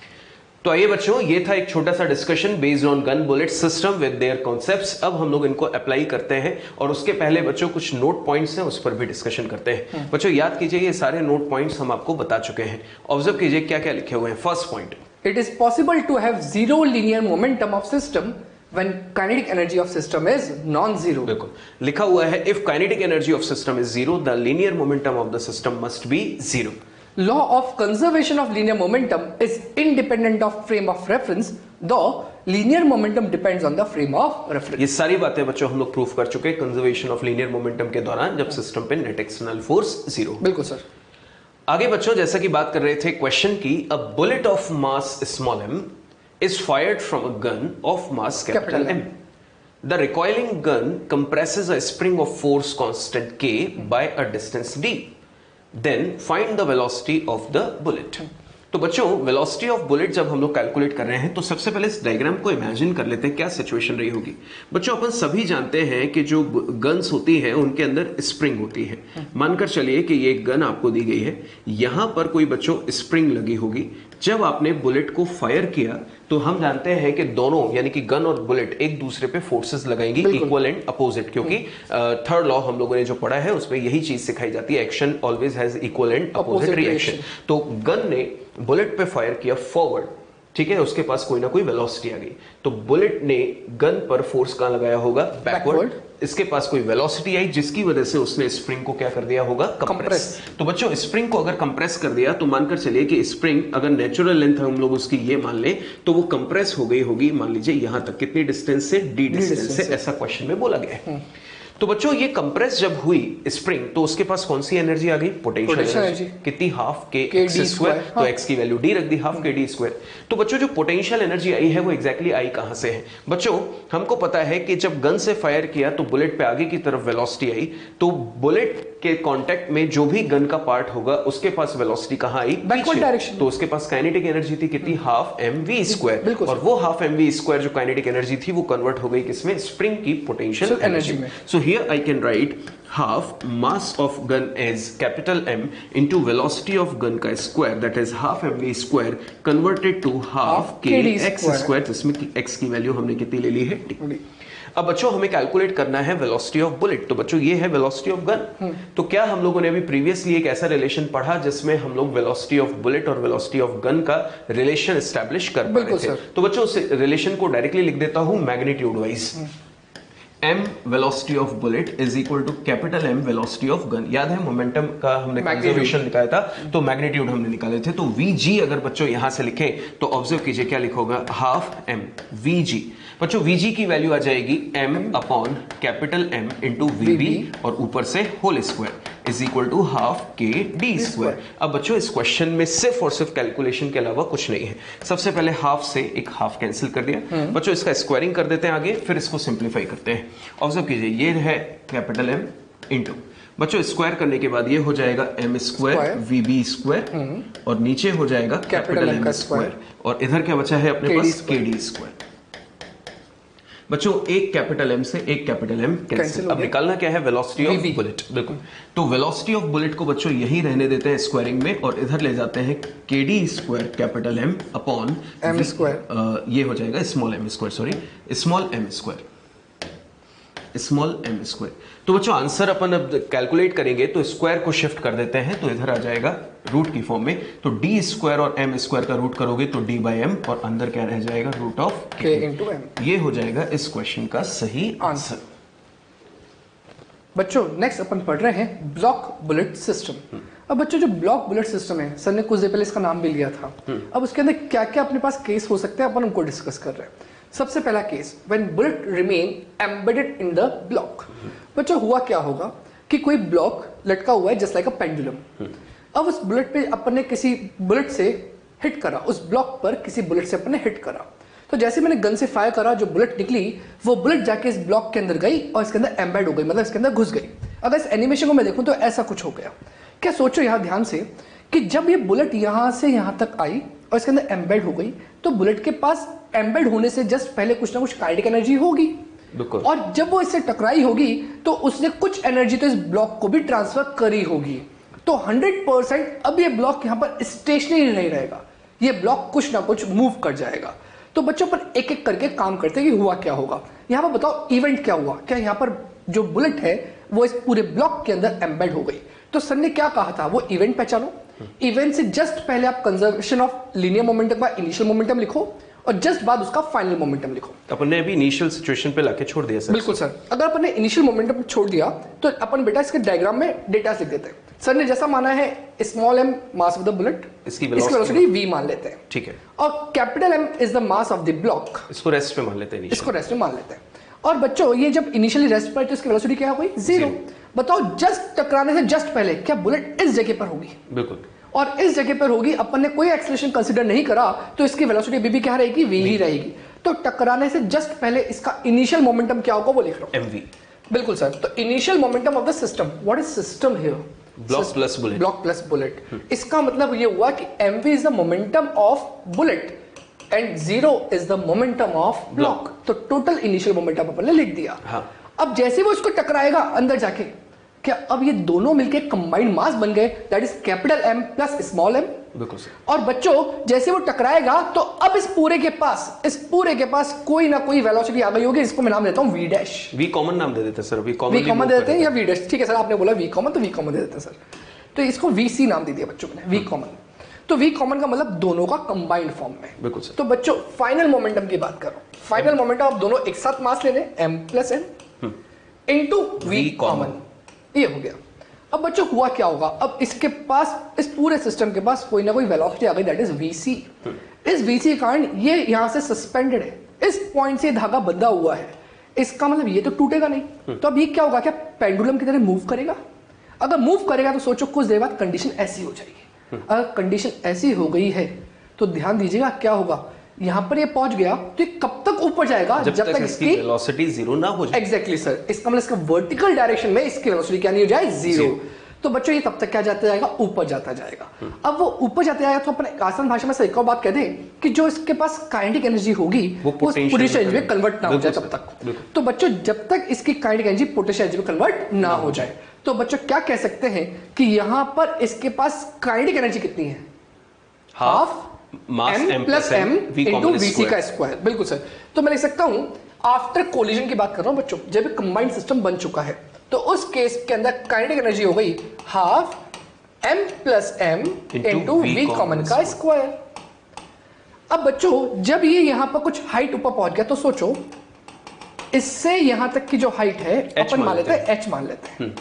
[SPEAKER 2] तो आइए बच्चों, ये था एक छोटा सा discussion based on gun bullet system with their concepts. अब हम लोग इनको अप्लाई करते हैं और उसके पहले बच्चों कुछ नोट पॉइंट्स हैं उस पर भी डिस्कशन करते हैं। बच्चों याद कीजिए ये सारे नोट पॉइंट्स हम आपको बता चुके हैं। ऑब्जर्व कीजिए क्या क्या लिखे हुए हैं। First point,
[SPEAKER 1] it is possible to have zero linear momentum of system when kinetic energy of system is non-zero।
[SPEAKER 2] बिल्कुल लिखा हुआ है, if kinetic energy of system is zero, the linear momentum of the system must be zero।
[SPEAKER 1] Law of conservation of linear momentum is independent of frame of reference, though linear momentum depends on the frame of reference।
[SPEAKER 2] ये सारी बातें बच्चों हम लोग proof कर चुके हैं conservation of linear momentum के दौरान, जब सिस्टम पे नेट एक्सटर्नल फोर्स जीरो।
[SPEAKER 1] बिल्कुल सर।
[SPEAKER 2] आगे बच्चों जैसा कि बात कर रहे थे क्वेश्चन की, a bullet of mass small m is fired from a gun of mass capital M। The recoiling gun compresses a spring of force constant K by a distance d। Then find the velocity of the bullet। तो बच्चों velocity of bullet जब हम लोग calculate कर रहे हैं तो सबसे पहले इस डायग्राम को इमेजिन कर लेते हैं क्या सिचुएशन रही होगी। बच्चों अपन सभी जानते हैं कि जो गन्स होती हैं उनके अंदर स्प्रिंग होती है। मानकर चलिए कि ये गन आपको दी गई है, यहां पर कोई बच्चों स्प्रिंग लगी होगी। जब आपने बुलेट को फायर किया तो हम जानते हैं कि दोनों यानी कि गन और बुलेट एक दूसरे पे फोर्सेस लगाएंगी इक्वल एंड अपोजिट, क्योंकि थर्ड लॉ हम लोगों ने जो पढ़ा है उसमें यही चीज सिखाई जाती है, action always has equal and opposite reaction. तो गन ने बुलेट पे फायर किया फॉरवर्ड, ठीक है, उसके पास कोई ना कोई वेलोसिटी आ गई, तो बुलेट ने गन पर फोर्स कहां लगाया होगा, बैकवर्ड। इसके पास कोई वेलोसिटी आई जिसकी वजह से उसने स्प्रिंग को क्या कर दिया होगा, कंप्रेस। तो बच्चों स्प्रिंग को अगर कंप्रेस कर दिया तो मानकर चलिए कि स्प्रिंग अगर नेचुरल लेंथ हम लोग उसकी ये मान ले तो वो कंप्रेस हो गई होगी, मान लीजिए यहां तक, कितनी डिस्टेंस से, डी डिस्टेंस से, ऐसा क्वेश्चन में बोला गया है। तो बच्चों ये कंप्रेस जब हुई स्प्रिंग तो उसके पास कौन सी एनर्जी आ गई, पोटेंशियल एनर्जी। कितनी, हाफ के एक्स स्क्वायर, तो एक्स की वैल्यू डी रख दी, हाफ के डी स्क्वायर। तो बच्चों जो पोटेंशियल एनर्जी आई है वो एग्जैक्टली आई कहां से है। बच्चों हमको पता है कि जब गन से फायर किया तो बुलेट पे आगे की तरफ वेलोसिटी आई, तो बुलेट के कांटेक्ट में जो भी गन का पार्ट होगा उसके पास वेलोसिटी कहां आई,
[SPEAKER 1] बैकवर्ड डायरेक्शन।
[SPEAKER 2] तो उसके पास काइनेटिक एनर्जी थी कितनी, हाफ एम वी स्क्वायर, और वो हाफ एम वी स्क्वायर जो काइनेटिक एनर्जी थी वो कन्वर्ट हो गई किसमें, स्प्रिंग की पोटेंशियल एनर्जी में। सो here I can right half mass of gun is capital M into velocity of gun का square, that is half mv square converted to half k x square, जिसमें x की value हमने कितनी ले ली है, t। अब बच्चों हमें कैलकुलेट करना है वेलोसिटी ऑफ बुलेट, तो बच्चों ये है वेलोसिटी ऑफ गन। तो क्या हम लोगों ने अभी प्रीवियसली एक ऐसा रिलेशन पढ़ा जिसमें हम लोग वेलोसिटी ऑफ बुलेट और वेलोसिटी ऑफ गन का रिलेशन एस्टैब्लिश कर पा रहे थे। तो बच्चों उस रिलेशन को डायरेक्टली लिख देता हूं magnitude wise. m velocity of bullet is equal to capital M velocity of gun. याद है मोमेंटम का हमने कंजर्वेशन निकाला था, तो मैग्नीट्यूड हमने निकाले थे। तो vg अगर बच्चों यहां से लिखें तो ऑब्जर्व कीजिए क्या लिखोगा, हाफ m vg। बच्चों vg की वैल्यू आ जाएगी m upon capital M into vb और ऊपर से whole square is equal to half k d square. अब बच्चों इस क्वेश्चन में सिर्फ और सिर्फ कैलकुलेशन के अलावा कुछ नहीं है। सबसे पहले हाफ से एक हाफ कैंसिल कर दिया। बच्चों इसका स्क्वायरिंग कर देते हैं आगे, फिर इसको सिंप्लीफाई करते हैं। ऑब्जर्व कीजिए ये है कैपिटल M इंटू, बच्चों स्क्वायर करने के बाद ये हो जाएगा m स्क्वायर vb स्क्वायर और नीचे हो जाएगा कैपिटल M स्क्वायर और इधर क्या बचा है अपने पास kd स्क्वायर। बच्चों एक कैपिटल M से एक कैपिटल M कैंसिल। अब निकालना क्या है, वेलोसिटी ऑफ बुलेट। बिल्कुल, तो वेलोसिटी ऑफ बुलेट को बच्चों यही रहने देते हैं स्क्वायरिंग में और इधर ले जाते हैं kd square capital M upon
[SPEAKER 1] m square,
[SPEAKER 2] ये हो जाएगा small m square, sorry small m square, small m square. तो बच्चों आंसर अपन अब कैलकुलेट करेंगे तो स्क्वायर को शिफ्ट कर देते हैं, तो इधर आ जाएगा रूट की फॉर्म में। तो d स्क्वायर और m स्क्वायर का रूट करोगे तो d बाई m और अंदर क्या रह जाएगा, root of
[SPEAKER 1] k into m।
[SPEAKER 2] ये हो जाएगा इस क्वेश्चन का सही आंसर।
[SPEAKER 1] बच्चों नेक्स्ट अपन पढ़ रहे हैं ब्लॉक बुलेट सिस्टम। अब बच्चों जो ब्लॉक बुलेट सिस्टम है, सर ने कुछ देर पहले इसका नाम भी लिया था। अब उसके अंदर क्या क्या अपने पास केस हो सकते हैं अपन उनको डिस्कस कर रहे हैं। सबसे पहला case, when bullet remain embedded in the block. बच्चों हुआ क्या होगा कि कोई ब्लॉक लटका हुआ है जस्ट लाइक अ पेंडुलम। अब उस बुलेट पे अपन ने किसी बुलेट से हिट करा, उस ब्लॉक पर किसी बुलेट से अपन ने हिट करा। तो जैसे मैंने गन से फायर करा, जो बुलेट निकली वो बुलेट जाके इस ब्लॉक के अंदर गई और इसके अंदर एम्बेड हो गई, मतलब इसके अंदर घुस गई। अगर इस एनिमेशन को मैं देखूं तो ऐसा कुछ हो गया। क्या सोचो यहाँ ध्यान से कि जब ये बुलेट यहाँ से यहाँ तक आई और इसके अंदर एम्बेड हो गई, तो बुलेट के पास एम्बेड होने से जस्ट पहले कुछ ना कुछ काइनेटिक एनर्जी होगी और जब वो इससे टकराई होगी तो उसने कुछ एनर्जी तो इस ब्लॉक को भी ट्रांसफर करी होगी। तो 100% अब ये ब्लॉक यहाँ पर स्टेशनरी नहीं रहेगा, ये ब्लॉक कुछ ना कुछ मूव कर जाएगा। तो बच्चों पर एक एक करके काम करते हैं कि हुआ क्या होगा। यहाँ पर बताओ इवेंट क्या हुआ, क्या यहाँ पर जो बुलेट है वो इस पूरे ब्लॉक के अंदर एम्बेड हो गई। तो सर ने क्या कहा था, वो इवेंट पहचानो। इवेंट से जस्ट पहले आप कंजर्वेशन ऑफ लीनियर मोमेंटम का इनिशियल मोमेंटम लिखो और जस्ट बाद उसका फाइनल मोमेंटम लिखो।
[SPEAKER 2] अपन ने अभी इनिशियल सिचुएशन पे लाके छोड़ दिया सर।
[SPEAKER 1] बिल्कुल सर, अगर अपन ने इनिशियल मोमेंटम छोड़ दिया तो अपन बेटा इसके डायग्राम में डेटा लिख देते हैं। सर ने जैसा माना है small m mass of the bullet, इसकी वेलोसिटी v मान लेते हैं,
[SPEAKER 2] ठीक है।
[SPEAKER 1] और capital M is the mass of the block,
[SPEAKER 2] इसको रेस्ट पे मान लेते हैं,
[SPEAKER 1] इसको रेस्ट में मान लेते हैं। और बच्चों ये जब इनिशियली रेस्ट पर तो इसकी वेलोसिटी क्या हो गई, 0। बताओ जस्ट टकराने से जस्ट पहले क्या बुलेट इस जगह पर होगी?
[SPEAKER 2] बिल्कुल,
[SPEAKER 1] और इस जगह पर होगी, अपन ने कोई एक्सेलरेशन कंसीडर नहीं करा तो इसकी वेलोसिटी अभी भी क्या रहेगी, v ही रहेगी। तो टकराने से जस्ट पहले इसका इनिशियल मोमेंटम क्या होगा वो लिख रहा हूं, mv। बिल्कुल सर, तो initial momentum of the system, what is system here,
[SPEAKER 2] block plus bullet,
[SPEAKER 1] block plus bullet. इसका मतलब ये हुआ कि mv is the momentum of bullet and 0 is the momentum of block. तो टोटल इनिशियल मोमेंटम अपन ने लिख दिया।
[SPEAKER 2] हाँ।
[SPEAKER 1] अब जैसे वो इसको टकराएगा अंदर जाके, क्या अब ये दोनों मिलके कंबाइंड मास बन गए, that is capital M plus small m।
[SPEAKER 2] बिल्कुल सर।
[SPEAKER 1] और बच्चों जैसे वो टकराएगा तो अब इस पूरे के पास कोई ना कोई वेलोसिटी आ गई होगी, इसको मैं नाम देता हूं v डैश।
[SPEAKER 2] v कॉमन नाम दे देते हैं सर, v
[SPEAKER 1] कॉमन दे देते हैं या v डैश, ठीक है सर, आपने बोला v कॉमन तो v कॉमन दे देते हैं सर। तो इसको vc नाम दे दिया बच्चों ने, v कॉमन। तो v कॉमन का मतलब दोनों का कंबाइंड फॉर्म में।
[SPEAKER 2] बिल्कुल सर।
[SPEAKER 1] तो बच्चों फाइनल मोमेंटम की बात करो, फाइनल मोमेंटम आप दोनों एक साथ मास ले लें, m plus n into v common, ये हो गया। अब बच्चों हुआ क्या होगा, अब इसके पास इस पूरे सिस्टम के पास कोई ना कोई वेलोसिटी आ गई, दैट इज vc। इस vc के कारण ये यहां से सस्पेंडेड है, इस पॉइंट से धागा बंधा हुआ है, इसका मतलब ये तो टूटेगा नहीं। तो अब ये क्या होगा, क्या पेंडुलम की तरह मूव करेगा? अगर मूव करेगा तो सोचो कुछ देर बाद कंडीशन ऐसी हो जाएगी। अगर कंडीशन ऐसी हो गई है तो ध्यान दीजिएगा क्या होगा, यहां पर ये पहुंच गया तो ये कब तक ऊपर जाएगा, जब तक इसकी
[SPEAKER 2] वेलोसिटी 0 ना हो जाए।
[SPEAKER 1] एग्जैक्टली सर, इसका मतलब इसका वर्टिकल डायरेक्शन में इसकी वेलोसिटी क्या नहीं हो जाए, 0। तो बच्चों ये तब तक क्या जाता जाएगा, ऊपर जाता जाएगा। अब वो ऊपर जाता जाएगा तो अपन आसान भाषा में से एक और बात कह दें कि जो इसके पास काइनेटिक एनर्जी होगी वो पोटेंशियल में कन्वर्ट ना हो जाए तब तक। तो बच्चों जब तक इसकी काइनेटिक एनर्जी पोटेंशियल एनर्जी में कन्वर्ट ना हो जाए, तो बच्चों क्या कह सकते हैं कि यहां पर इसके पास काइनेटिक एनर्जी कितनी है, half m plus m into vc का स्क्वायर। बिल्कुल सर, तो मैं लिख सकता हूं आफ्टर कोलिजन की बात कर रहा हूं बच्चों, जब कंबाइंड सिस्टम बन चुका है तो उस केस के अंदर काइनेटिक एनर्जी हो गई half m plus M into V common का स्क्वायर। अब बच्चों जब ये यहां पर कुछ हाइट ऊपर पहुंच गया तो सोचो इससे यहां तक की जो हाइट है अपन मान लेते हैं h मान लेते हैं,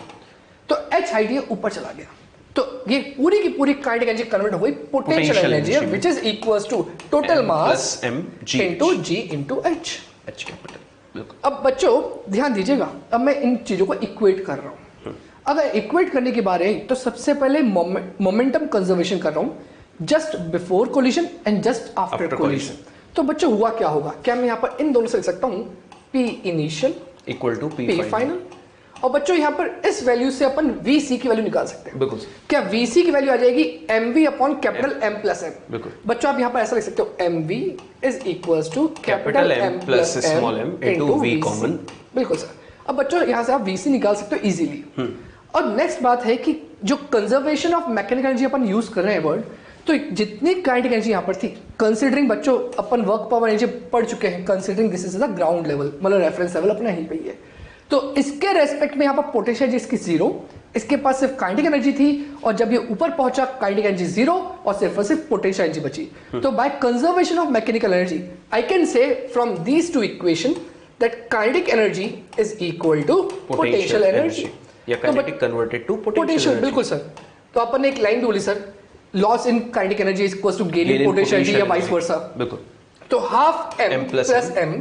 [SPEAKER 1] तो h हाइट ये ऊपर चला गया तो ये पूरी की पूरी काइनेटिक एनर्जी कन्वर्ट हो गई potential energy which is equals to total mass into g into h
[SPEAKER 2] capital.
[SPEAKER 1] अब बच्चों ध्यान दीजिएगा, अब मैं इन चीजों को इक्वेट कर रहा हूं। अगर इक्वेट करने की बात है तो सबसे पहले मोमेंटम कंजर्वेशन कर रहा हूं just before collision and just after collision. तो बच्चों हुआ क्या होगा, क्या मैं यहां पर इन दोनों से लिख सकता हूं P initial
[SPEAKER 2] equal to
[SPEAKER 1] P final, और बच्चों यहां पर इस वैल्यू से अपन VC की वैल्यू निकाल सकते हैं।
[SPEAKER 2] बिल्कुल।
[SPEAKER 1] क्या VC की वैल्यू आ जाएगी mv upon capital M plus M।
[SPEAKER 2] बिल्कुल।
[SPEAKER 1] बच्चों आप यहां पर ऐसा लिख सकते हो mv is equals to
[SPEAKER 2] capital M plus small m into v common.
[SPEAKER 1] बिल्कुल सर। अब बच्चों यहां से आप VC निकाल सकते हो इजीली। और नेक्स्ट बात है कि जो conservation of mechanical energy upon use कर रहे हैं वर्ड, तो जितनी काइनेटिक एनर्जी यहां पर थी, कंसीडरिंग बच्चों अपन वर्क पावर एनर्जी पढ़ चुके हैं, considering this is the ground level, मतलब रेफरेंस लेवल अपना यहीं पे ही है, तो इसके रेस्पेक्ट में यहां पर पोटेंशियल एनर्जी इसकी जीरो, इसके पास सिर्फ काइनेटिक एनर्जी थी, और जब ये ऊपर पहुंचा काइनेटिक एनर्जी जीरो और सिर्फ पोटेंशियल एनर्जी बची। तो by conservation of mechanical energy I can say from these two equation that kinetic energy is equal to potential energy
[SPEAKER 2] या काइनेटिक कन्वर्टेड टू
[SPEAKER 1] पोटेंशियल। बिल्कुल सर। तो अपन ने एक लाइन भी बोली sir, loss in kinetic energy is equal to gain in potential energy या vice versa.
[SPEAKER 2] बिल्कुल।
[SPEAKER 1] तो half m plus m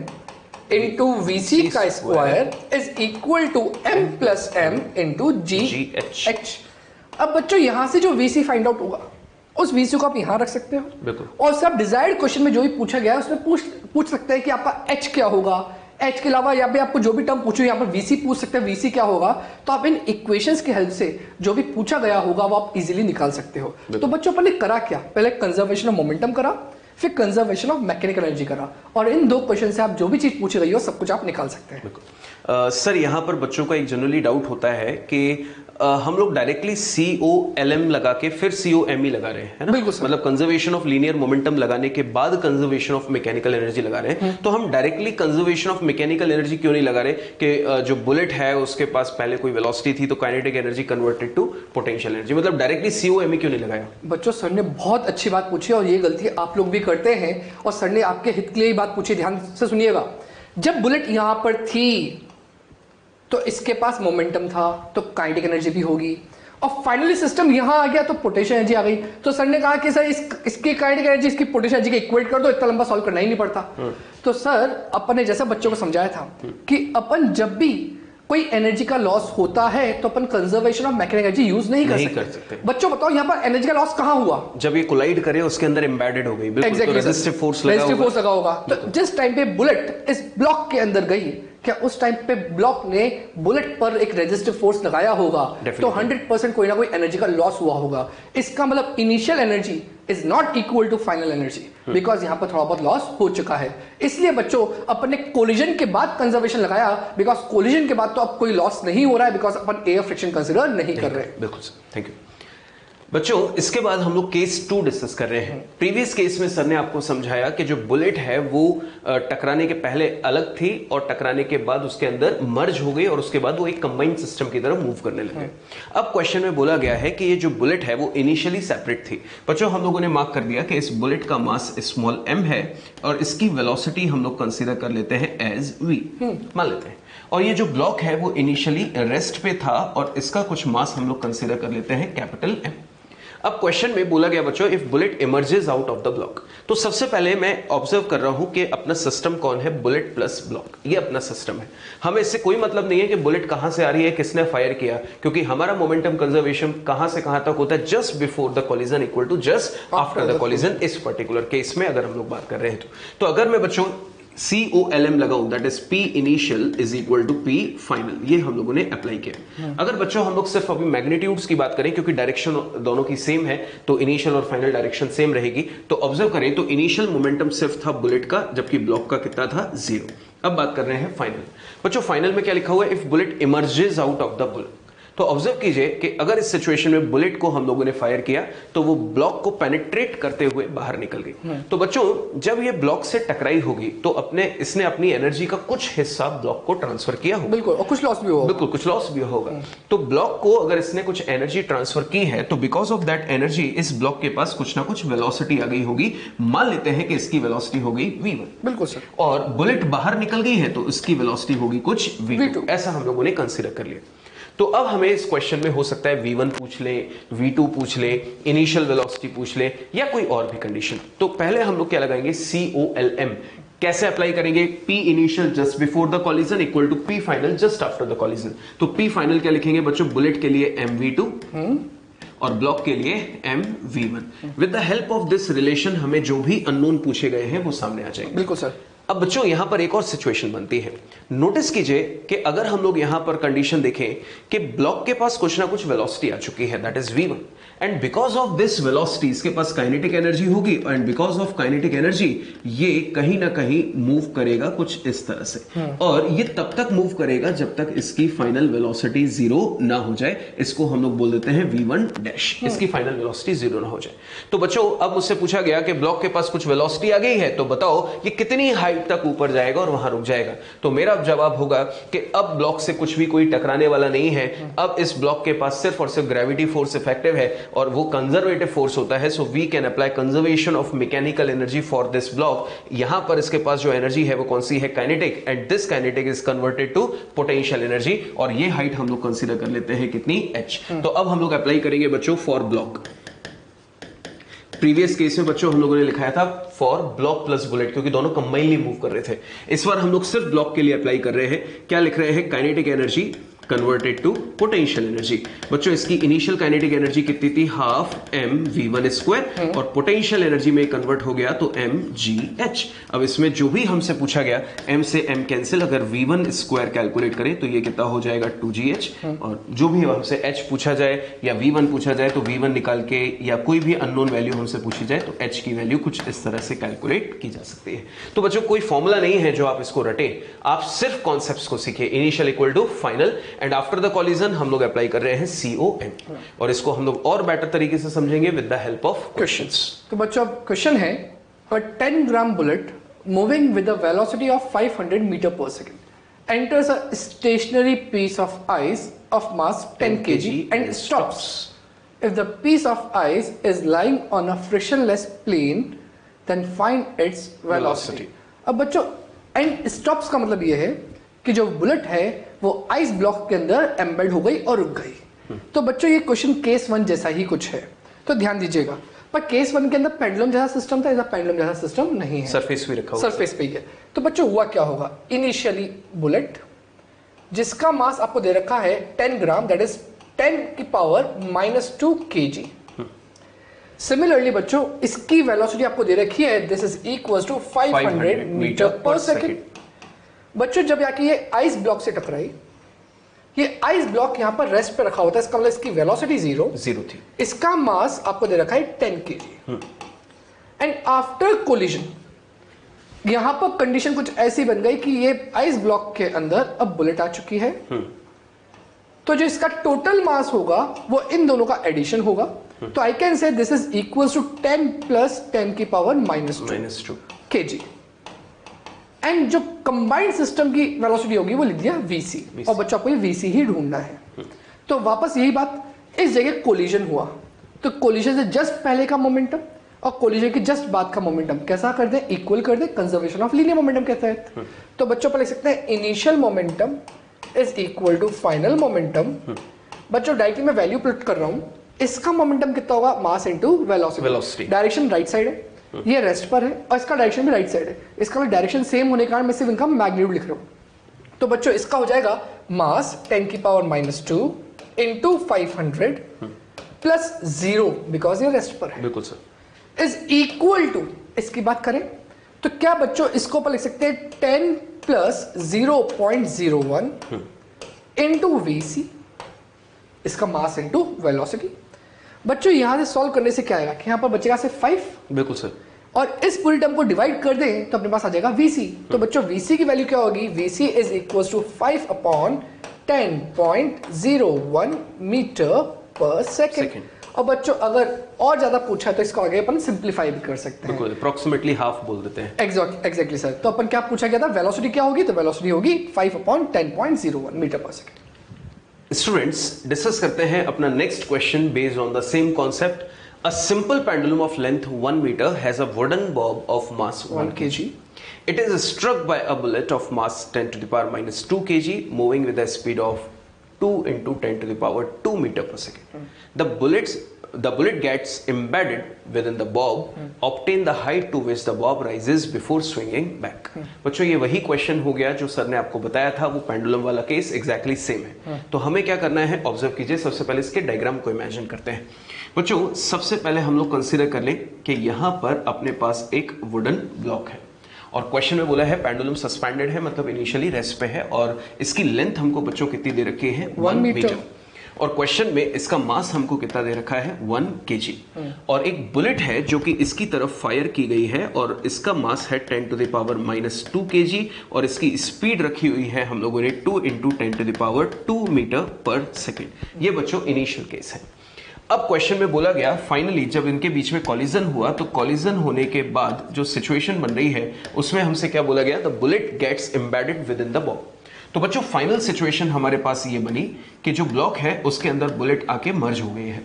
[SPEAKER 1] into VC का square is equal to m plus m into GH। अब बच्चों यहां से जो VC फाइंड आउट होगा उस VC को आप यहां रख सकते हो।
[SPEAKER 2] बिल्कुल।
[SPEAKER 1] और सब डिजायर्ड क्वेश्चन में जो भी पूछा गया है उसमें पूछ सकते हैं कि आपका H क्या होगा। H के अलावा यहाँ पे आपको जो भी टर्म पूछो यहाँ पर VC पूछ सकते हैं, VC क्या होगा। तो आप इन इक्वेशंस की हेल्प से जो भी पूछा गया होगा वो आप इजीली निकाल सकते हो। तो बच्चों अपन ने करा क्या, पहले कंजर्वेशन ऑफ मोमेंटम करा, फिर कंजर्वेशन ऑफ मैकेनिकल एनर्जी करा, और इन दो क्वेश्चन से आप जो भी चीज पूछ रही हो सब कुछ आप निकाल सकते हैं।
[SPEAKER 2] सर यहाँ पर बच्चों का एक जनरली डाउट होता है कि हम लोग डायरेक्टली COLM लगा के फिर COME लगा रहे हैं, है ना?
[SPEAKER 1] बिल्कुल।
[SPEAKER 2] मतलब कंजर्वेशन ऑफ लीनियर मोमेंटम लगाने के बाद कंजर्वेशन ऑफ मैकेनिकल एनर्जी लगा रहे हैं। तो हम directly conservation of mechanical energy क्यों नहीं लगा रहे कि जो बुलेट है उसके पास पहले कोई वेलोसिटी थी तो kinetic energy converted to potential energy, मतलब डायरेक्टली COME क्यों नहीं लगाया?
[SPEAKER 1] बच्चों सर ने बहुत अच्छी बात पूछी और ये गलती आप लोग भी करते हैं, और सर ने आपके हित के लिए बात पूछी, ध्यान से सुनिएगा। जब बुलेट यहां पर थी तो इसके पास मोमेंटम था तो काइनेटिक एनर्जी भी होगी, और फाइनली सिस्टम यहां आ गया तो पोटेंशियल एनर्जी आ गई। तो सर ने कहा कि सर इसकी काइनेटिक एनर्जी इसकी पोटेंशियल एनर्जी का इक्वेट कर दो, इतना लंबा सॉल्व करना ही नहीं पड़ता। तो सर अपन ने जैसा बच्चों को समझाया था कि अपन जब भी कोई एनर्जी का लॉस होता है तो अपन conservation of mechanical energy use नहीं कर सकते। बच्चों बताओ यहाँ पर एनर्जी का लॉस कहां हुआ?
[SPEAKER 2] जब ये कोलाइड करे उसके अंदर एम्बेडेड हो गई। बिल्कुल। तो रेजिस्टिव फोर्स लगा
[SPEAKER 1] होगा। तो जिस टाइम पे बुलेट इस ब्लॉक के अंदर गई, क्या उस टाइम पे ब्लॉक ने बुलेट पर एक रेजिस्टिव फोर्स लगाया होगा, तो 100% कोई ना कोई एनर्जी का लॉस हुआ होगा। इसका मतलब initial energy is not equal to final energy, because यहां पर थोड़ा बहुत लॉस हो चुका है। इसलिए बच्चों अपन ने कोलिजन के बाद कंजर्वेशन लगाया, बिकॉज कोलिजन के बाद तो अब कोई लॉस नहीं हो रहा है, because upon air friction consider नहीं कर रहे।
[SPEAKER 2] बिल्कुल सर, थैंक यू। बच्चों इसके बाद हम लोग केस 2 डिस्कस कर रहे हैं। प्रीवियस केस में सर ने आपको समझाया कि जो बुलेट है वो टकराने के पहले अलग थी और टकराने के बाद उसके अंदर मर्ज हो गई और उसके बाद वो एक कंबाइंड सिस्टम की तरफ मूव करने लगे। अब क्वेश्चन में बोला गया है कि ये जो बुलेट है वो इनिशियली सेपरेट थी। बच्चों हम लोगों ने मार्क कर दिया कि इस बुलेट का मास स्मॉल m है और इसकी वेलोसिटी हम लोग कंसीडर कर लेते हैं एज v, मान लेते हैं। और ये जो ब्लॉक है वो इनिशियली रेस्ट पे था और इसका कुछ मास हम लोग कंसीडर कर लेते हैं कैपिटल M। अब क्वेश्चन में बोला गया बच्चों if bullet emerges out of the block, तो सबसे पहले मैं ऑब्जर्व कर रहा हूं कि अपना सिस्टम कौन है, बुलेट प्लस ब्लॉक, ये अपना सिस्टम है। हमें इससे कोई मतलब नहीं है कि बुलेट कहां से आ रही है, किसने फायर किया, क्योंकि हमारा मोमेंटम कंजर्वेशन कहां से कहां तक होता है, just before the collision equal to just after the collision. इस पर्टिकुलर केस में अगर हम लोग बात कर रहे हैं तो अगर मैं बच्चों COLM लगाऊं that is P initial is equal to P final, ये हम लोगों ने अप्लाई किया। अगर बच्चों हम लोग सिर्फ अभी मैग्नीट्यूड्स की बात करें, क्योंकि डायरेक्शन दोनों की सेम है तो इनिशियल और फाइनल डायरेक्शन सेम रहेगी, तो ऑब्जर्व करें तो इनिशियल मोमेंटम सिर्फ था बुलेट का, जबकि ब्लॉक का कितना था 0। अब बात कर रहे हैं फाइनल। बच्चों फाइनल में क्या लिखा हुआ है, if bullet emerges out of the bullet, तो ऑब्जर्व कीजिए कि अगर इस सिचुएशन में बुलेट को हम लोगों ने फायर किया तो वो ब्लॉक को पेनिट्रेट करते हुए बाहर निकल गई। तो बच्चों जब ये ब्लॉक से टकराई होगी तो इसने अपनी एनर्जी का कुछ हिस्सा ब्लॉक को ट्रांसफर किया होगा।
[SPEAKER 1] बिल्कुल, और कुछ लॉस भी होगा।
[SPEAKER 2] बिल्कुल, कुछ लॉस भी होगा। तो ब्लॉक को अगर इसने कुछ एनर्जी ट्रांसफर की है तो बिकॉज ऑफ दैट एनर्जी इस ब्लॉक के पास कुछ ना कुछ वेलोसिटी आ गई होगी। मान लेते हैं कि इसकी वेलोसिटी हो गई v1।
[SPEAKER 1] बिल्कुल सर।
[SPEAKER 2] और बुलेट बाहर निकल गई है तो इसकी वेलोसिटी होगी कुछ v2। ऐसा हम लोगों ने कंसीडर कर लिया। तो अब हमें इस क्वेश्चन में हो सकता है v1 पूछ ले, v2 पूछ ले, इनिशियल वेलोसिटी पूछ ले या कोई और भी कंडीशन। तो पहले हम लोग क्या लगाएंगे, COLM। कैसे अप्लाई करेंगे, P initial just before the collision equal to P final just after the collision. तो P फाइनल क्या लिखेंगे बच्चों, बुलेट के लिए mv2 और ब्लॉक के लिए mv1। With the help of this relation हमें जो भी अननोन पूछे गए हैं वो सामने आ जाएंगे।
[SPEAKER 1] बिल्कुल सर।
[SPEAKER 2] अब बच्चों यहां पर एक और सिचुएशन बनती है। नोटिस कीजिए कि अगर हम लोग यहां पर कंडीशन देखें कि ब्लॉक के पास कुछ ना कुछ वेलोसिटी आ चुकी है, that is v1, and because of this velocity इसके पास काइनेटिक एनर्जी होगी, and because of kinetic energy ये कहीं ना कहीं मूव करेगा कुछ इस तरह से। और ये तब तक मूव करेगा जब तक इसकी फाइनल वेलोसिटी जीरो ना हो जाए। इसको हम लोग बोल देते हैं v1 डैश, इसकी फाइनल वेलोसिटी जीरो ना हो जाए। तो बच्चों अब मुझसे पूछा गया कि ब्लॉक के पास कुछ वेलोसिटी आ गई है, तो बताओ ये कितनी हाइट तक ऊपर जाएगा और वहां रुक जाएगा। तो मेरा जवाब होगा कि अब ब्लॉक से कुछ भी कोई टकराने वाला नहीं है। अब इस ब्लॉक के पास सिर्फ और सिर्फ ग्रेविटी फोर्स इफेक्टिव है और वो कंजर्वेटिव फोर्स होता है। So we can apply conservation of mechanical energy for this block. यहां पर इसके पास जो एनर्जी है वो कौन सी है, kinetic, and this kinetic is converted to potential energy. और ये हाइट हम लोग कंसीडर कर लेते हैं कितनी, h। तो अब हम लोग अप्लाई करेंगे बच्चों फॉर ब्लॉक। प्रीवियस केस में बच्चों हम लोगों ने लिखाया था फॉर ब्लॉक प्लस बुलेट, क्योंकि दोनों कंबाइनली मूव कर रहे थे। इस बार हम लोग सिर्फ ब्लॉक के लिए अप्लाई कर रहे हैं। क्या लिख रहे हैं, kinetic energy converted to potential energy. बच्चों इसकी इनिशियल काइनेटिक एनर्जी कितनी थी, हाफ mv1 स्क्वायर, और पोटेंशियल एनर्जी में कन्वर्ट हो गया तो mgh। अब इसमें जो भी हमसे पूछा गया, m से m कैंसिल, अगर v1 स्क्वायर कैलकुलेट करें तो ये कितना हो जाएगा 2gh। और जो भी हमसे h पूछा जाए या v1 पूछा जाए तो v1 निकाल के, या कोई भी अननोन वैल्यू हमसे पूछी जाए तो h की वैल्यू कुछ इस तरह से कैलकुलेट की जा सकती है। तो बच्चों कोई फॉर्मूला नहीं है जो आप इसको रटें, आप सिर्फ कॉन्सेप्ट्स को सीखिए। Initial equal to final, and after the collision हम लोग अप्लाई कर रहे हैं COM। और इसको हम लोग और बेटर तरीके से समझेंगे with the help of questions.
[SPEAKER 1] तो बच्चों अब क्वेश्चन है, a 10 gram bullet moving with a velocity of 500 meter per second enters a stationary piece of ice of mass 10 kg and stops. If the piece of ice is lying on a frictionless plane, then find its velocity. अब बच्चों and stops का मतलब ये है कि जो bullet है वो आइस ब्लॉक के अंदर एम्बेड हो गई और रुक गई। तो बच्चों ये क्वेश्चन केस 1 जैसा ही कुछ है, तो ध्यान दीजिएगा। पर केस 1 के अंदर पेंडुलम जैसा सिस्टम था, ऐसा पेंडुलम जैसा सिस्टम नहीं है,
[SPEAKER 2] सरफेस पे रखा हुआ,
[SPEAKER 1] सरफेस पे ही है। तो बच्चों हुआ क्या होगा, इनिशियली बुलेट जिसका मास आपको दे रखा है 10 ग्राम, दैट इज 10 की पावर -2 kg। सिमिलरली बच्चों इसकी वेलोसिटी आपको दे रखी है, this is equals to 500 metre पर सेकंड। बच्चों जब आके ये आइस ब्लॉक से टकराई, ये आइस ब्लॉक यहां पर रेस्ट पे रखा होता है, इसका मतलब इसकी वेलोसिटी जीरो थी। इसका मास आपको दे रखा है 10 kg। एंड आफ्टर कोलिजन यहां पर कंडीशन कुछ ऐसी बन गई कि ये आइस ब्लॉक के अंदर अब बुलेट आ चुकी है। तो जो इसका टोटल मास होगा वो इन दोनों का एडिशन होगा। तो I can say this is equals to 10 plus 10 की पावर -2 kg। एंड जो कंबाइंड सिस्टम की वेलोसिटी होगी वो लिख दिया vc। और बच्चों आपको ये vc ही ढूंढना है। तो वापस यही बात, इस जगह कोलिजन हुआ तो कोलिजन से जस्ट पहले का मोमेंटम और कोलिजन के जस्ट बाद का मोमेंटम कैसा कर दे, इक्वल कर दे, कंजर्वेशन ऑफ लीनियर मोमेंटम कहते हैं। तो बच्चों पर लिख सकते हैं initial momentum is equal to final momentum. बच्चों डायरेक्टली मैं वैल्यू प्लॉट कर रहा हूं, इसका मोमेंटम कितना होगा, mass into velocity. Direction right side है, ये रेस्ट पर है, और इसका डायरेक्शन भी राइट साइड है। इसका मतलब डायरेक्शन सेम होने के कारण मैं सिर्फ इनका मैग्नीट्यूड लिख रहा हूं। तो बच्चों इसका हो जाएगा मास 10 की पावर -2 इंटू 500 प्लस 0 बिकॉज ये रेस्ट पर है,
[SPEAKER 2] बिल्कुल सर,
[SPEAKER 1] इज इक्वल टू, इसकी बात करें तो क्या बच्चों इसको पर लिख सकते हैं 10 प्लस 0.01 इंटू vc, इसका मास इंटू वेलोसिटी। बच्चों यहां से सॉल्व करने से क्या आएगा कि यहां पर बचेगा सिर्फ 5।
[SPEAKER 2] बिल्कुल सर।
[SPEAKER 1] और इस पूरी टर्म को डिवाइड कर दें तो अपने पास आ जाएगा vc। तो बच्चों vc की वैल्यू क्या होगी, vc is equal to 5 upon 10.01 metre पर सेकेंड। और बच्चों अगर और ज्यादा पूछा तो इसको आगे अपन सिंप्लीफाई भी कर सकते हैं,
[SPEAKER 2] अप्रोक्सीमेटली हाफ बोल देते हैं।
[SPEAKER 1] Exactly sir. तो अपन क्या पूछा गया था, वेलोसिटी क्या होगी, तो वेलोसिटी होगी 5/10.01 मीटर पर सेकेंड।
[SPEAKER 2] स्टूडेंट्स डिस्कस करते हैं अपना next question based on the same concept. A simple pendulum of length 1 meter has a wooden bob of mass 1 kg. It is struck by a bullet of mass 10 to the power minus 2 kg moving with a speed of 2 into 10 to the power 2 meter per second. The bullet gets embedded within the bob. Obtain the height to which the bob rises before swinging back. बच्चों ये वही question हो गया जो sir ने आपको बताया था, वो पेंडुलम वाला केस एग्जैक्टली सेम है। तो हमें क्या करना है, ऑब्जर्व कीजिए। सबसे पहले इसके डायग्राम को इमेजिन करते हैं। बच्चों सबसे पहले हम लोग कंसीडर कर लें कि यहां पर अपने पास एक वुडन ब्लॉक है और क्वेश्चन में बोला है पेंडुलम सस्पेंडेड है, मतलब इनिशियली रेस्ट पे है और इसकी लेंथ हमको बच्चों कितनी दे रखी है, 1 मीटर। और क्वेश्चन में इसका मास हमको कितना दे रखा है, 1 केजी। और एक बुलेट है जो कि इसकी तरफ फायर की गई है और इसका मास है 10 to the power minus 2 KG और इसकी स्पीड रखी हुई है हम लोगों ने 2 into 10 to the power 2 metre पर सेकेंड। ये बच्चों इनिशियल केस है। अब क्वेश्चन में बोला गया फाइनली जब इनके बीच में कॉलिजन हुआ तो कॉलिजन होने के बाद जो सिचुएशन बन रही है उसमें हमसे क्या बोला गया, the bullet gets embedded within the bob. तो बच्चों फाइनल सिचुएशन हमारे पास ये बनी कि जो ब्लॉक है उसके अंदर बुलेट आके मर्ज हो गई है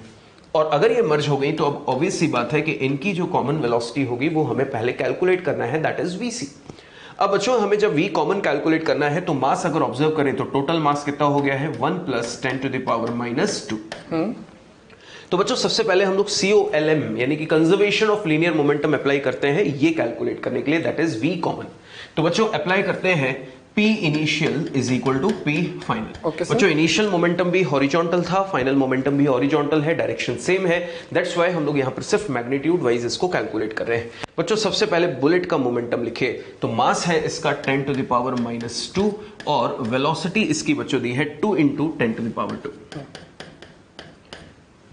[SPEAKER 2] और अगर ये मर्ज हो गई तो अब ऑब्वियस सी बात है कि इनकी जो कॉमन वेलोसिटी होगी वो हमें पहले कैलकुलेट करना है, दैट इज वीसी। अब बच्चों हमें जब v कॉमन कैलकुलेट करना है तो मास अगर ऑब्जर्व करें तो टोटल मास कितना हो गया है, 1 + 10 टू द पावर माइनस 2। तो बच्चों सबसे पहले हम लोग COLM यानी कि conservation of linear momentum apply करते हैं ये कैलकुलेट करने के लिए, दैट इज v कॉमन। तो बच्चों अप्लाई करते हैं P initial is equal to P final. बच्चों इनिशियल मोमेंटम भी हॉरिजॉन्टल था, फाइनल मोमेंटम भी हॉरिजॉन्टल है, डायरेक्शन सेम है, दैट्स व्हाई हम लोग यहां पर सिर्फ मैग्नीट्यूड वाइज इसको कैलकुलेट कर रहे हैं। बच्चों सबसे पहले बुलेट का मोमेंटम लिखे तो मास है इसका 10 टू द पावर माइनस 2 और वेलोसिटी इसकी बच्चों दी है 2 इंटू 10 टू द पावर 2।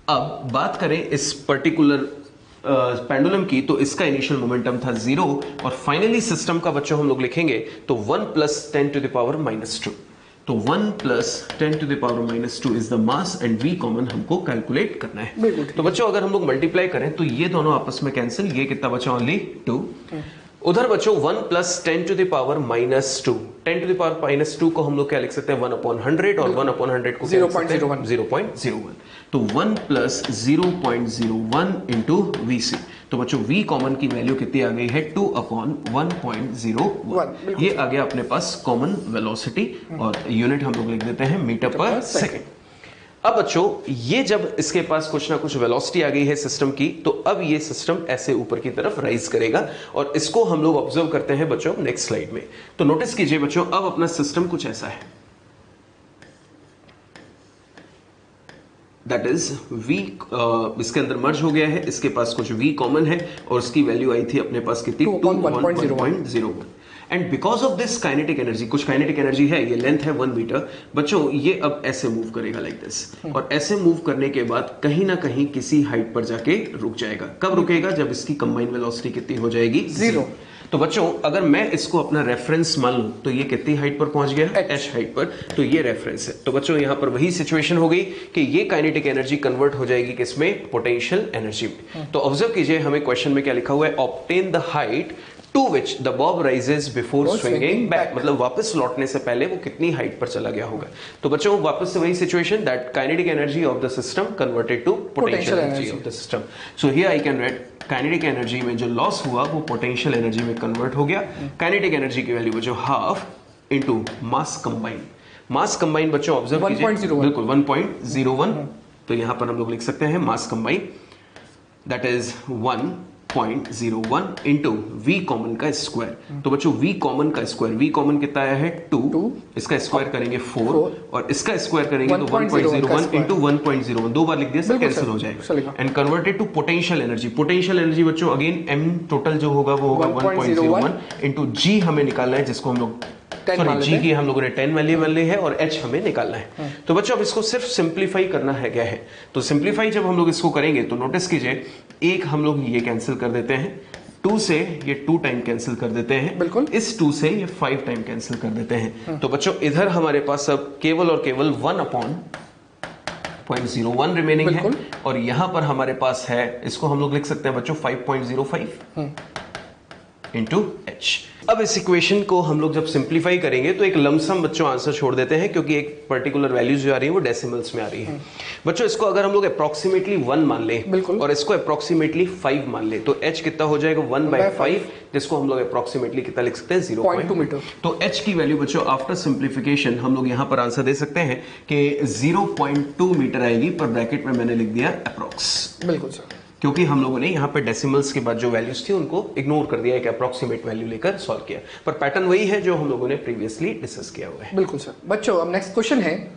[SPEAKER 2] अब बात करें इस पर्टिकुलर पेंडुलम की तो इसका इनिशियल मोमेंटम था 0 और फाइनली सिस्टम का बच्चों हम लोग लिखेंगे तो 1 + 10 टू द पावर माइनस 2। तो 1 + 10 to the power minus 2 is the mass and v common हमको कैलकुलेट करना है। तो बच्चों अगर हम लोग मल्टीप्लाई करें तो ये दोनों आपस में कैंसिल, ये कितना बचा, ओनली 2। उधर बच्चों 1 + 10 to the power minus 2, 10 to the power minus 2 को हम लोग क्या लिख सकते हैं, 1/100 और 1/100 को 0.01। तो 1 + 0.01 इंटू VC। तो बच्चों v कॉमन की वैल्यू कितनी आ गई है, 2/1.01। ये आ गया अपने पास कॉमन वेलोसिटी और यूनिट हम लोग लिख देते हैं मीटर पर सेकेंड। अब बच्चों ये जब इसके पास कुछ ना कुछ वेलोसिटी आ गई है सिस्टम की तो अब ये सिस्टम ऐसे ऊपर की तरफ राइज करेगा और इसको हम लोग ऑब्जर्व करते हैं बच्चों नेक्स्ट स्लाइड में। तो नोटिस कीजिए बच्चों अब अपना सिस्टम कुछ ऐसा है, दैट इज v इसके अंदर मर्ज हो गया है, इसके पास कुछ v कॉमन है और उसकी वैल्यू आई थी अपने पास कितनी, 1.01। And because of this kinetic energy, कुछ काइनेटिक एनर्जी है, ये लेंथ है 1 मीटर। बच्चों ये अब ऐसे मूव करेगा लाइक दिस और ऐसे मूव करने के बाद कहीं ना कहीं किसी हाइट पर जाके रुक जाएगा। कब रुकेगा, जब इसकी कंबाइंड वेलोसिटी कितनी हो जाएगी, 0। तो बच्चों अगर मैं इसको अपना रेफरेंस मान लूं तो ये कितनी हाइट पर पहुंच गया, h हाइट पर, तो ये रेफरेंस है। तो बच्चों यहां पर वही सिचुएशन हो गई कि ये काइनेटिक एनर्जी कन्वर्ट हो जाएगी किसमें, पोटेंशियल एनर्जी में। तो ऑब्जर्व कीजिए हमें क्वेश्चन में क्या लिखा हुआ है, obtain the height to which the bob rises before swinging back, मतलब वापस लौटने से पहले वो कितनी हाइट पर चला गया होगा। तो बच्चों वापस से वही situation, that kinetic energy of the system converted to potential energy of the system. So here I can write kinetic energy में जो लॉस हुआ वो पोटेंशियल एनर्जी में कन्वर्ट हो गया। काइनेटिक एनर्जी की वैल्यू बच्चों हाफ इंटू मास कंबाइन। मास combine बच्चों ऑब्जर्व कीजिए, बिल्कुल 1.01। तो यहां पर हम लोग लिख सकते हैं mass combine that is 1.01 into v common का स्क्वायर। तो बच्चों v कॉमन का स्क्वायर, v कॉमन कितना आया है 2, इसका स्क्वायर करेंगे 4 और इसका स्क्वायर करेंगे तो 1.01 इंटू 1.01, 2 बार लिख दिया सर, कैंसिल हो जाएगा। And converted to potential energy. Potential energy बच्चों अगेन m टोटल जो होगा वो होगा 1.01 इंटू g हमें निकालना है, जिसको हम लोग जी की हम लोगों ने 10 वैल्यू ली है और h हमें निकालना है। तो बच्चों अब इसको सिर्फ सिंप्लीफाई करना है क्या है, तो सिंप्लीफाई जब हम लोग इसको करेंगे तो नोटिस कीजिए एक हम लोग ये कैंसिल कर देते हैं, 2 से ये 2 टाइम कैंसिल कर देते हैं,
[SPEAKER 1] बिल्कुल।
[SPEAKER 2] इस 2 से ये 5 टाइम कैंसिल कर देते हैं। तो बच्चों इधर हमारे पास अब केवल और केवल 1/0.01 रिमेनिंग है, और यहां पर हमारे पास है, इसको हम लोग लिख सकते हैं बच्चों 5.05 इंटू एच। अब इस इक्वेशन को हम लोग जब सिंप्लीफाई करेंगे तो एक लमसम बच्चों आंसर छोड़ देते हैं, क्योंकि एक पर्टिकुलर वैल्यूज जो आ रही है वो डेसिमल्स में आ रही है। बच्चों इसको अगर हम लोग अप्रोक्सीमेटली 1 मान लें और इसको अप्रोक्सीमेटली 5 मान लें, तो h कितना हो जाएगा 1/5, जिसको हम लोग अप्रोक्सीमेटली कितना लिख सकते हैं 0.2 मीटर। तो h की वैल्यू बच्चों आफ्टर सिंप्लीफिकेशन हम लोग यहां पर आंसर दे सकते हैं कि 0.2 मीटर आएगी, पर ब्रैकेट में मैंने लिख दिया अप्रोक्स।
[SPEAKER 1] बिल्कुल सर,
[SPEAKER 2] क्योंकि हम लोगों ने यहाँ पे डेसिमल्स के बाद जो वैल्यूज थी उनको इग्नोर कर दिया, एक अप्रोक्सीमेट वैल्यू लेकर सॉल्व किया, पर पैटर्न वही है जो हम लोगों ने प्रीवियसली डिस्कस किया हुआ है।
[SPEAKER 1] बिल्कुल सर। बच्चों अब नेक्स्ट क्वेश्चन है,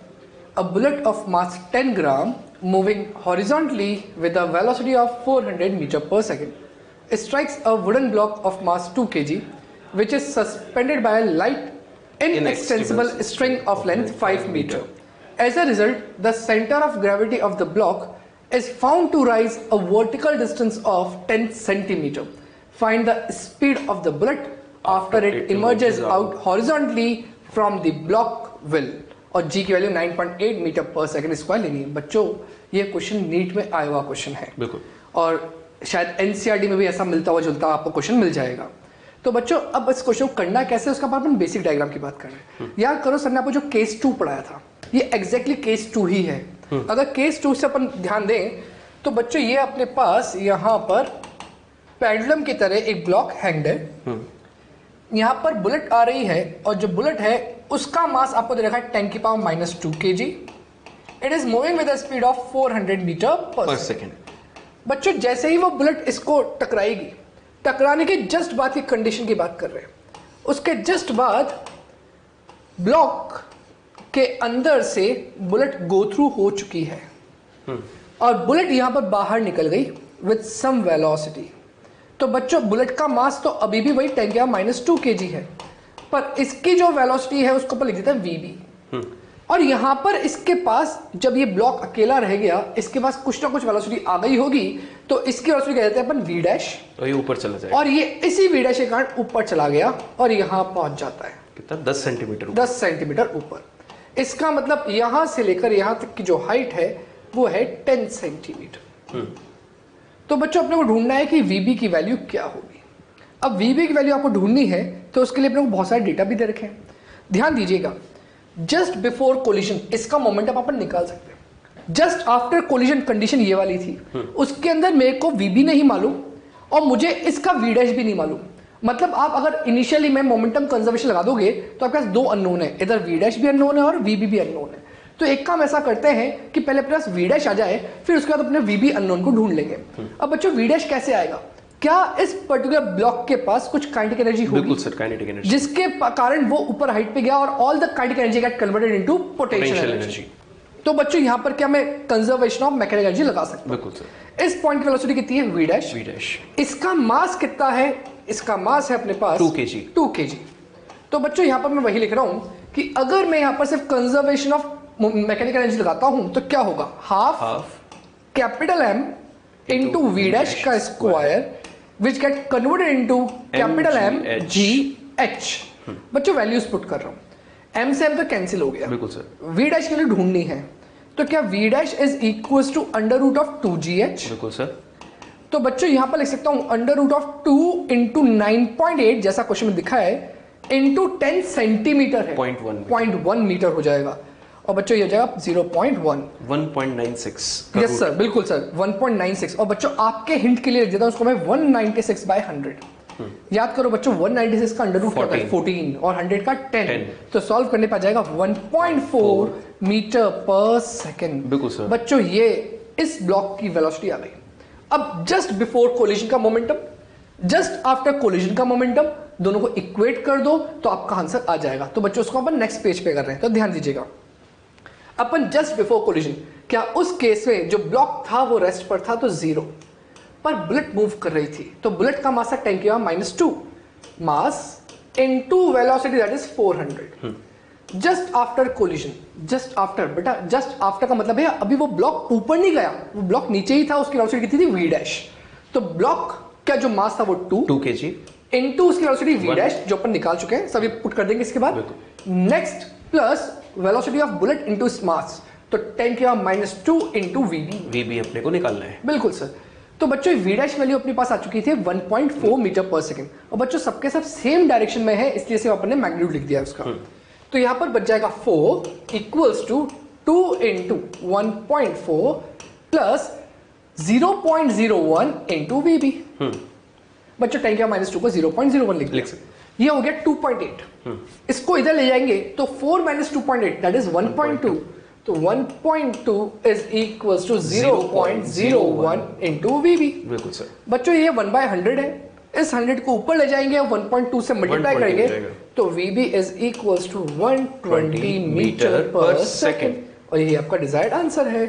[SPEAKER 1] a bullet of mass 10 gram moving horizontally with a velocity of 400 metre पर second strikes a wooden block of mass 2 kg which is suspended by a light inextensible string of length 5 meter. As a result, the center of gravity of the block is found to rise a vertical distance of 10 centimeter. Find the speed of the bullet after it emerges out horizontally from the block will. और g की value 9.8 metre पर second square लेनी है। बच्चों ये question NEET में आया हुआ क्वेश्चन है, बिल्कुल, और शायद एनसीईआरटी में भी ऐसा मिलता हुआ जुलता आपको क्वेश्चन मिल जाएगा। तो बच्चों अब इस क्वेश्चन को करना कैसे, उसका अपन बेसिक डायग्राम की बात कर रहे हैं। याद करो सर ने आपको जो केस 2 पढ़ाया था, ये एग्जैक्टली केस 2 ही है। अगर केस 2 से अपन ध्यान दें तो बच्चों ये अपने पास यहाँ पर पेंडुलम की तरह एक ब्लॉक हैंग्ड है, यहाँ पर बुलेट आ रही है, और जो बुलेट है उसका मास आपको दे रखा है 10⁻⁻² kg। It is moving with the speed of 400 metre पर सेकेंड। बच्चों जैसे ही वो बुलेट इसको टकराएगी, टकराने के जस्ट बाद की कंडीशन की बात कर रहे हैं, उसके जस्ट बाद ब्लॉक के अंदर से बुलेट गो थ्रू हो चुकी है और बुलेट यहां पर बाहर निकल गई विद सम वेलोसिटी। तो बच्चों बुलेट का मास तो अभी भी वही 10⁻² kg है, पर इसकी जो वेलोसिटी है उसको अपन लिख देते हैं vb। और यहां पर इसके पास जब ये ब्लॉक अकेला रह गया, इसके पास कुछ ना कुछ वेलोसिटी आ गई होगी, तो इसकी वेलोसिटी कह देते हैं अपन v डैश,
[SPEAKER 2] तो ये ऊपर चला जाएगा,
[SPEAKER 1] और ये इसी v डैश के कारण ऊपर चला गया और यहां पहुंच जाता है
[SPEAKER 2] कितना 10 सेंटीमीटर
[SPEAKER 1] 10 सेंटीमीटर ऊपर। इसका मतलब यहां से लेकर यहां तक की जो हाइट है वो है 10 सेंटीमीटर। तो बच्चों अपने को ढूंढना है कि vb की वैल्यू क्या होगी। अब vb की वैल्यू आपको ढूंढनी है तो उसके लिए अपने को बहुत सारे डेटा भी दे रखे हैं। ध्यान दीजिएगा, जस्ट बिफोर कोलिजन इसका मोमेंटम अपन निकाल सकते हैं। जस्ट आफ्टर कोलिजन कंडीशन ये वाली थी, उसके अंदर मेरे को vb नहीं मालूम और मुझे इसका v डैश भी नहीं मालूम। मतलब आप अगर इनिशियली में मोमेंटम कंजर्वेशन लगा दोगे तो आपके पास 2 अननोन है, इधर v डैश भी अननोन है और vb भी अननोन है। तो एक काम ऐसा करते हैं कि पहले अपने पास v डैश आ जाए, फिर उसके बाद अपने vb अननोन को ढूंढ लेंगे। अब बच्चों v डैश कैसे आएगा? क्या इस पर्टिकुलर ब्लॉक के पास कुछ काइनेटिक एनर्जी होगी? बिल्कुल सर, काइनेटिक एनर्जी, जिसके कारण वो ऊपर हाइट पे गया और all the kinetic energy get converted into potential energy. तो बच्चों यहां पर क्या मैं कंजर्वेशन ऑफ मैकेनिकल एनर्जी लगा सकता हूं? बिल्कुल सर। इस पॉइंट की वेलोसिटी कितनी है? v dash. इसका मास कितना है? इसका मास है अपने पास 2 kg। तो बच्चों यहां पर मैं वही लिख रहा हूं कि अगर मैं यहां पर सिर्फ कंजर्वेशन ऑफ मैकेनिकल एनर्जी लगाता हूं तो क्या होगा? Half capital M into v dash का square which get converted into capital M G H। बच्चों वैल्यूज पुट कर रहा हूं, M से M तो कैंसिल हो गया। बिल्कुल सर। v डैश के लिए ढूंढनी है, तो क्या v dash is equal to √2gh? बिल्कुल सर। तो बच्चों यहां पर लिख सकता हूं √2 इंटू 9.8 जैसा क्वेश्चन में दिखा है इंटू 10 सेंटीमीटर है, 0.1 मीटर हो जाएगा। और बच्चों ये हो जाएगा 1.96। यस सर, बिल्कुल सर 1.96। और बच्चों आपके हिंट के लिए लिख देता हूं उसको मैं 196/100। याद करो बच्चों 196 का अंडर रूट 14 और 100 का 10, तो सॉल्व करने पर जाएगा 1.4 मीटर पर सेकेंड। बिल्कुल सर। बच्चों ये इस ब्लॉक की वेलोसिटी आ गई। अब जस्ट बिफोर कोलिजन का मोमेंटम, जस्ट आफ्टर कोलिजन का मोमेंटम, दोनों को इक्वेट कर दो तो आपका आंसर आ जाएगा। तो बच्चों उसको अपन नेक्स्ट पेज पे कर रहे हैं, तो ध्यान दीजिएगा। अपन जस्ट बिफोर कोलिजन, क्या उस केस में जो ब्लॉक था वो रेस्ट पर था तो 0, पर बुलेट मूव कर रही थी, तो बुलेट का मास है 10⁻², मास into velocity that is 400। Just after collision, just after, बेटा जस्ट आफ्टर का मतलब है अभी वो ब्लॉक ऊपर नहीं गया, वो ब्लॉक नीचे ही था, उसकी वेलोसिटी कितनी थी? v dash. तो ब्लॉक क्या जो मास था वो 2
[SPEAKER 2] kg
[SPEAKER 1] इनटू उसकी वेलोसिटी v डैश जो अपन निकाल चुके हैं, सभी पुट कर देंगे इसके बाद। Next plus velocity of bullet into its mass, तो 10⁻² इनटू वीबी
[SPEAKER 2] अपने को निकालना है।
[SPEAKER 1] बिल्कुल सर। तो बच्चों v डैश वैल्यू अपने पास आ चुकी थी 1.4 मीटर पर सेकंड, और बच्चों सबके सब सेम डायरेक्शन में है, इसलिए से अपन ने मैग्नीट्यूड लिख दिया उसका। तो यहां पर बच जाएगा 4 equals to 2 into 1.4 plus 0.01 into V B. बच्चों 10⁻² को 0.01 लिख सकते। ये हो गया 2.8। इसको इधर ले जाएंगे तो 4 - 2.8 दैट इज 1.2, तो 1.2 इज इक्वल्स टू 0.01 इंटू वीबी।
[SPEAKER 2] बिल्कुल सर।
[SPEAKER 1] बच्चों ये 1/100 है, इस 100 को ऊपर ले जाएंगे 1.2 से मल्टीप्लाई करेंगे तो वीबी इज इक्वल्स टू 120 मीटर पर सेकेंड, और ये आपका डिजायर्ड आंसर है।